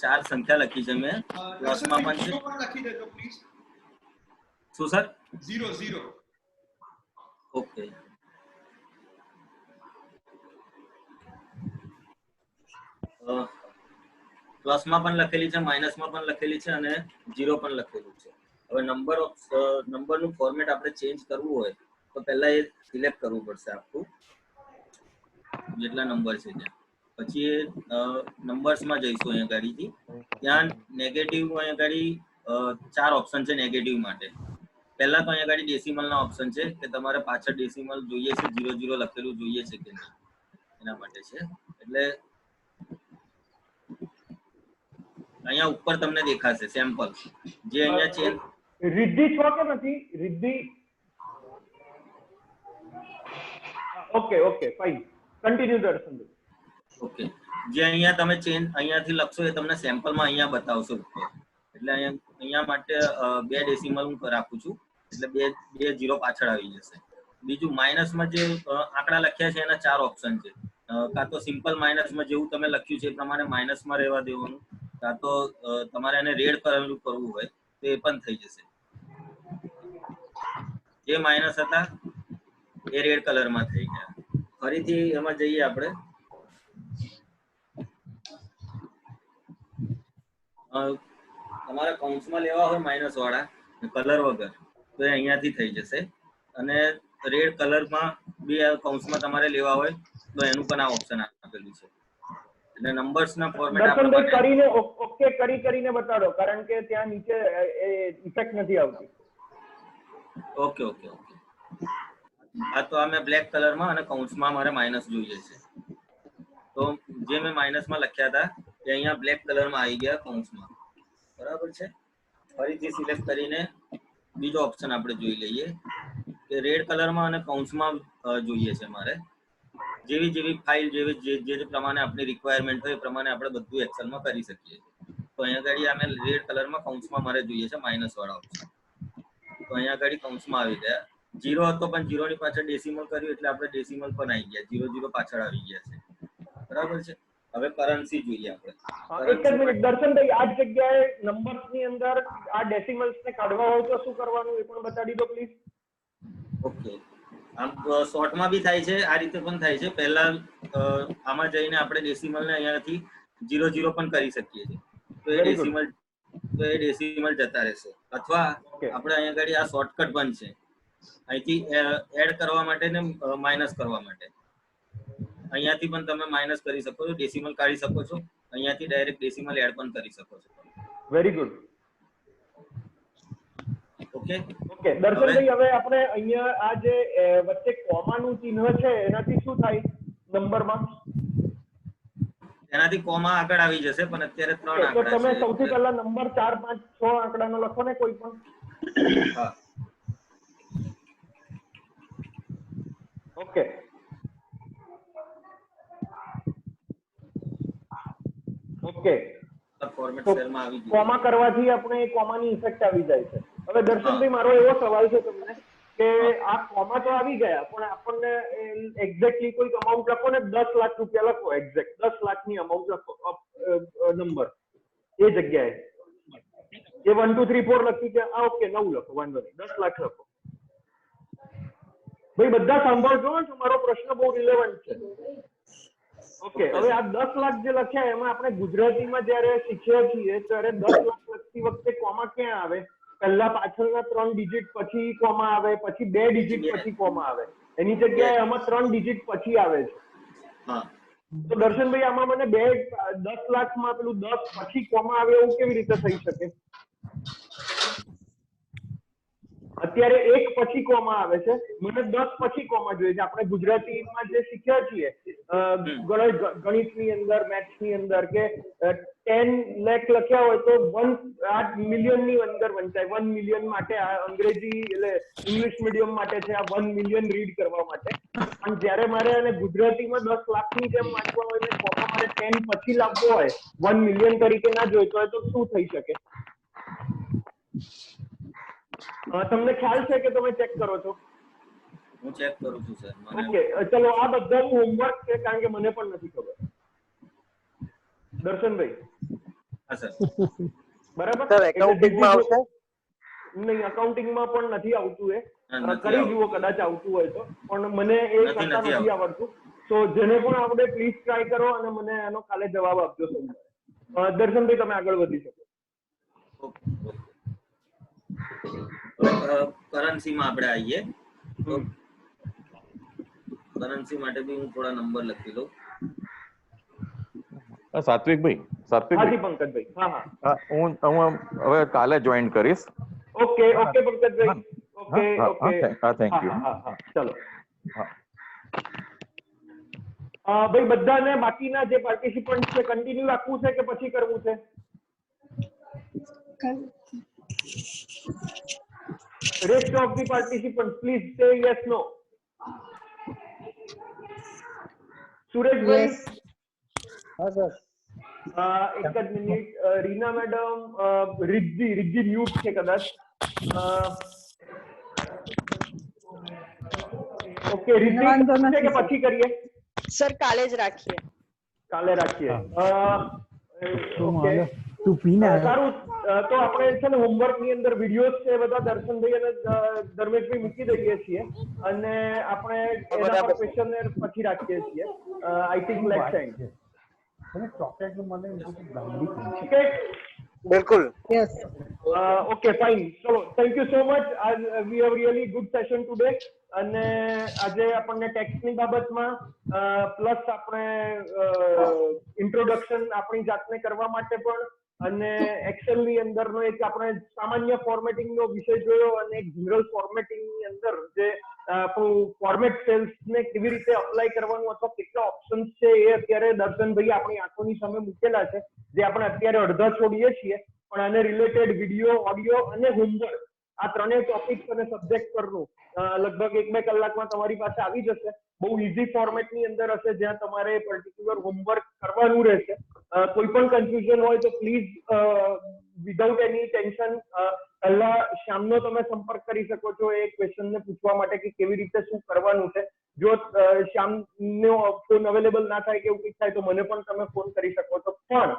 ચાર સંખ્યા લખી છે મેં. પ્લસમાં પણ છે. લખી દેજો પ્લીઝ. શું સર? 0. ઓકે. પ્લસમાં પણ લખેલી છે, માઇનસમાં પણ લખેલી છે, અને 0 પણ લખેલું છે. હવે નંબરનું ફોર્મેટ આપણે ચેન્જ કરવું હોય તો પહેલા એ સિલેક્ટ કરવું પડશે આખું, જેટલા નંબર છે ત્યાં. પછી એ નંબર્સમાં જઈશું અહીંયા ગાડીથી. ત્યાં નેગેટિવ અહીંયા ગાડી 4 ઓપ્શન છે નેગેટિવ માટે. પહેલા તો અહીંયા ગાડી ડેસિમલના ઓપ્શન છે કે તમારે પાછળ ડેસિમલ જોઈએ છે, 0 લખેલું જોઈએ છે કે નહીં, એના માટે છે. એટલે અહીંયા ઉપર તમને દેખાશે સેમ્પલ જે અહીંયા છે. રિદ્ધિ છો કે નથી? રિદ્ધિ ઓકે ફાઇન, કન્ટિન્યુ દર્શન. ઓકે, જે અહીંયા તમે ચેન્જ અહીંયાથી લખશો એ તમને સેમ્પલમાં અહીંયા બતાવશે ઉપર. એટલે અહીંયા માટે 2 ડેસિમલ હું રાખું છું, એટલે 2 0 પાછળ આવી જશે. બીજું માઇનસમાં જે આંકડા લખ્યા છે એના 4 ઓપ્શન છે. કાં તો સિમ્પલ માઇનસમાં જેવું તમે લખ્યું છે એ પ્રમાણે માઇનસમાં રહેવા દેવાનું, કાં તો તમારે એને રેડ કરેલું કરવું હોય તો એ પણ થઈ જશે. જે માઇનસ હતા એ રેડ કલરમાં થઈ ગયા. ફરીથી એમાં જઈએ આપણે. તમારા કૌંસમાં લેવા હોય માઇનસ વાળા કલર વગર તો એ અહીંયાથી થઈ જશે. અને રેડ કલરમાં બી કૌંસમાં તમારે લેવા હોય તો એનું પણ આ ઓપ્શન આપેલું છે. એટલે નંબર્સ ના ફોર્મેટ દર્શનભાઈ કરીને ઓકે કરીને બતાડો, કારણ કે ત્યાં નીચે ઇફેક્ટ નથી આવતી. Okay okay okay. આ તો આ મેં બ્લેક કલરમાં અને કૌંસમાં મારે માઇનસ જોઈએ છે, તો જે મેં માઇનસમાં લખ્યા હતા એ અહીંયા બ્લેક કલરમાં આવી ગયા કૌંસમાં, બરાબર છે. ફરીથી સિલેક્ટ કરીને બીજો ઓપ્શન આપણે જોઈ લઈએ કે રેડ કલરમાં અને કૌંસમાં જોઈએ છે મારે. જેવી ફાઇલ જે પ્રમાણે આપણી રિક્વાયરમેન્ટ હોય એ પ્રમાણે આપણે બધું એક્સેલમાં કરી શકીએ. તો અહીંયા આગળ આ મેં રેડ કલરમાં કૌંસમાં મારે જોઈએ છે માઇનસ વાળા ઓપ્શન. તો અહીંયા આગળ કૌંસમાં આવી ગયા. 0 હતો પણ 0 ની પાછળ ડેસિમલ કર્યું એટલે આપણે ડેસિમલ પણ આવી ગયા, 0 પાછળ આવી ગયા છે, બરાબર છે. હવે કરન્સી જોઈએ આપણે. એક જ મિનિટ દર્શનભાઈ, આ જગ્યાએ નંબર્સ ની અંદર આ ડેસિમલ્સ ને કાઢવા હોય તો શું કરવાનું એ પણ બતાડી દો પ્લીઝ. ઓકે, આમ શોર્ટમાં બી થાય છે, આ રીતે પણ થાય છે. પહેલા આમાં જઈને આપણે ડેસિમલ ને અહીંયાથી 0 પણ કરી શકીએ છીએ, તો એ ડેસિમલ જતા રહેશે. અથવા આપણે અહીંયા આગળ આ શોર્ટકટ પણ છે, અહીંથી એડ કરવા માટે ને માઇનસ કરવા માટે. અહીંયાથી પણ તમે માઇનસ કરી શકો છો, ડેસિમલ કાઢી શકો છો, અહીંયાથી ડાયરેક્ટ ડેસિમલ એડ પણ કરી શકો છો. Very good. Okay okay Darshanbhai, હવે આપણે અહીંયા આ જે વચ્ચે કોમાનું ચિહ્ન છે એનાથી શું થાય નંબરમાં? એનાથી કોમા આગળ આવી જશે, પણ અત્યારે 3 આંકડા છે. તો તમે સૌથી પહેલા નંબર 4, 5, 6 આંકડાનો લખો ને કોઈ પણ. હા ઓકે ઓકે. ફોર્મેટ સેલમાં આવી ગયું. કોમા કરવાથી આપણે કોમાની ઇફેક્ટ આવી જાય છે. હવે દર્શનભાઈ, મારો એવો સવાલ છે તમને કે આ કોમા તો આવી ગયા, પણ આપણને એક્ઝેક્ટલી કોઈ અમાઉન્ટ લખો ને, 10 લાખ રૂપિયા લખો, એક્ઝેક્ટ 10 લાખની અમાઉન્ટ લખો, નંબર એ જગ્યાએ એ 1 2 3 4 લખી કે ઓકે 9 લખો, વાંધો નહીં, 10 લાખ લખો. ભાઈ બધા સાંભળજો, મારો પ્રશ્ન બહુ રિલેવન્ટ છે. ઓકે, હવે આ 10 લાખ જે લખ્યા એમાં આપણે ગુજરાતીમાં જયારે શીખ્યા છીએ ત્યારે 10 લાખ લખતી વખતે કોમા ક્યાં આવે? પહેલા પાછળના 3 ડિજિટ પછી કોમા આવે, પછી 2 ડિજિટ પછી કોમા આવે. એની જગ્યાએ આમાં 3 ડિજિટ પછી આવે છે. તો દર્શનભાઈ, આમાં મને 10 લાખમાં પેલું 10 પછી કોમા આવે એવું કેવી રીતે થઈ શકે? અત્યારે 1 પછી કોમા આવે છે, મને 10 પછી કોમા જોઈએ છે. આપણે ગુજરાતીમાં જે શીખ્યા છીએ ગણિતની અંદર, મેથ્સની અંદર કે 10 લાખ લખ્યા હોય તો 1 મિલિયનની અંદર વંચાય. 1 મિલિયન માટે આ અંગ્રેજી એટલે ઇંગ્લિશ મીડિયમ માટે છે, આ 1 મિલિયન રીડ કરવા માટે. પણ જ્યારે મારે અને ગુજરાતીમાં 10 લાખની જેમ વાંચવા હોય ને કોમા મારે 10 પછી લાવવો હોય, 1 મિલિયન તરીકે ના જોઈતો હોય તો શું થઈ શકે? તમને ખ્યાલ છે કે તમે ચેક કરો છો? હું ચેક કરું છું સર. ઓકે, ચલો આ બધાનું હોમવર્ક છે, કારણ કે મને પણ નથી ખબર. દર્શનભાઈ, હા સર, બરાબર સર એકાઉન્ટિંગમાં આવશે? નહીં, અકાઉન્ટિંગમાં પણ નથી આવતું. એ કરી જુઓ, કદાચ આવતું હોય તો, પણ મને એ કરતા નથી આવડતું. તો જેને પણ આવડે પ્લીઝ ટ્રાય કરો અને મને એનો કાલે જવાબ આપજો. દર્શનભાઈ, તમે આગળ વધી શકો. કરન્સીમાં આપણે આવીએ. તો કરન્સી માટે બી હું થોડા નંબર લખી લઉં. સાત્વિકભાઈ, હાજી પંકજભાઈ. હા, હું હવે કાલે જોઈન કરીશ. Okay okay Pankajbhai. Okay okay, હા, થેન્ક યુ. હા, ચલો. ભાઈ, બધાને બાકીના જે પાર્ટિસિપન્ટ છે કન્ટિન્યુ રાખવું છે કે પછી કરવું છે? Rest of the participants, please say yes, no. Sureshbhai? હા સર. એક જ minute. Reena madam, Riddhi mute છે કદાચ. ઓકે, રિદ્ધિ છે કે પછી કરીએ? સર કાલે જ રાખીએ. કાલે રાખીએ. ઓકે, સારું. તો આપણે છે ને હોમવર્ક ની અંદર વિડીયોઝ છે બધા દર્શનભાઈ અને ધર્મેશભાઈ મૂકી દઈએ છીએ, અને આપણે એના પર ક્વેશ્ચનર પછી રાખીએ છીએ. I think let's end. બિલકુલ. યસ. Okay, fine. ચલો, thank you so much. We have really good session today. અને આજે આપણને ટેક્સની બાબતમાં પ્લસ આપણે ઇન્ટ્રો ઇન્ટ્રોડક્શન આપણી જાતને કરવા માટે પણ, અને એક્સેલ ની અંદરનો એક આપણે સામાન્ય ફોર્મેટિંગ નો વિષય જોયો, અને એક જનરલ ફોર્મેટિંગ ની અંદર જે આપણું ફોર્મેટ સેલ્સ ને કેવી રીતે અપ્લાય કરવાનું અથવા કેટલા ઓપ્શન્સ છે એ અત્યારે દર્શનભાઈ આપણી આંખોની સામે મૂકેલા છે, જે આપણે અત્યારે અડધા છોડીએ છીએ, પણ આને રિલેટેડ વિડીયો, ઓડિયો અને હોમવર્ક આ ત્રણેય ટોપિક્સ અને સબ્જેક્ટ પરનું લગભગ 1-2 કલાકમાં તમારી પાસે આવી જશે. બહુ ઇઝી ફોર્મેટની અંદર હશે, જ્યાં તમારે પર્ટિક્યુલર હોમવર્ક કરવાનું રહેશે. કોઈ પણ કન્ફ્યુઝન હોય તો પ્લીઝ વિધાઉટ એની ટેન્શન પહેલા શ્યામનો તમે સંપર્ક કરી શકો છો એ ક્વેશ્ચનને પૂછવા માટે કે કેવી રીતે શું કરવાનું છે. જો શ્યામનો ફોન અવેલેબલ ના થાય કે એવું કંઈક થાય તો મને પણ તમે ફોન કરી શકો છો. પણ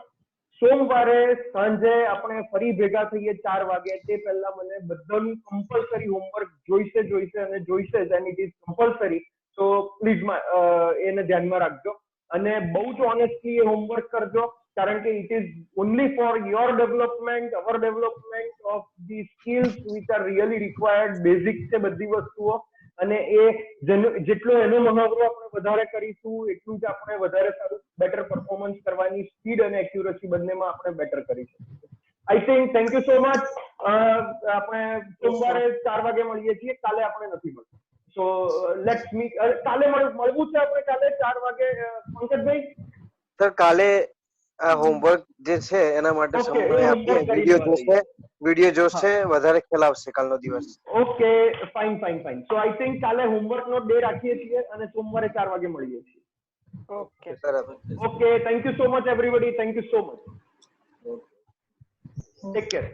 સોમવારે સાંજે આપણે ફરી ભેગા થઈએ 4 વાગે, તે પહેલા મને બધાનું કમ્પલસરી હોમવર્ક જોઈશે અને જોઈશે જ, એન્ડ ઇટ ઇઝ કમ્પલસરી. તો પ્લીઝ એને ધ્યાનમાં રાખજો અને બહુ જ ઓનેસ્ટલી એ હોમવર્ક કરજો, કારણ કે it is only for your development, our development of the skills which are really required. Basic છે બધી વસ્તુઓ, અને એ જેટલો એનો મહાવરો આપણે વધારે કરીશું એટલું જ આપણે વધારે સારું બેટર પરફોર્મન્સ કરવાની સ્પીડ અને એક્યુરસી બંનેમાં આપણે બેટર કરી શકીશું. I think thank you so much. આપણે સોમવારે 4 વાગે મળીએ છીએ, કાલે આપણે નથી મળતું. So let's meet. કાલે મળવું છે આપણે કાલે 4 વાગે પંકજભાઈ? સર કાલે આ હોમવર્ક જે છે એના માટે સમય આપીએ, વિડિયો જોશે, વધારે ખ્યાલ આવશે કાલનો દિવસ. Okay, fine. So I think કાલે હોમવર્ક નો ડે રાખીએ છીએ અને સોમવારે 4 વાગે મળીએ છીએ. ઓકે બરાબર. Okay, thank you so much everybody. Thank you so much. Take care.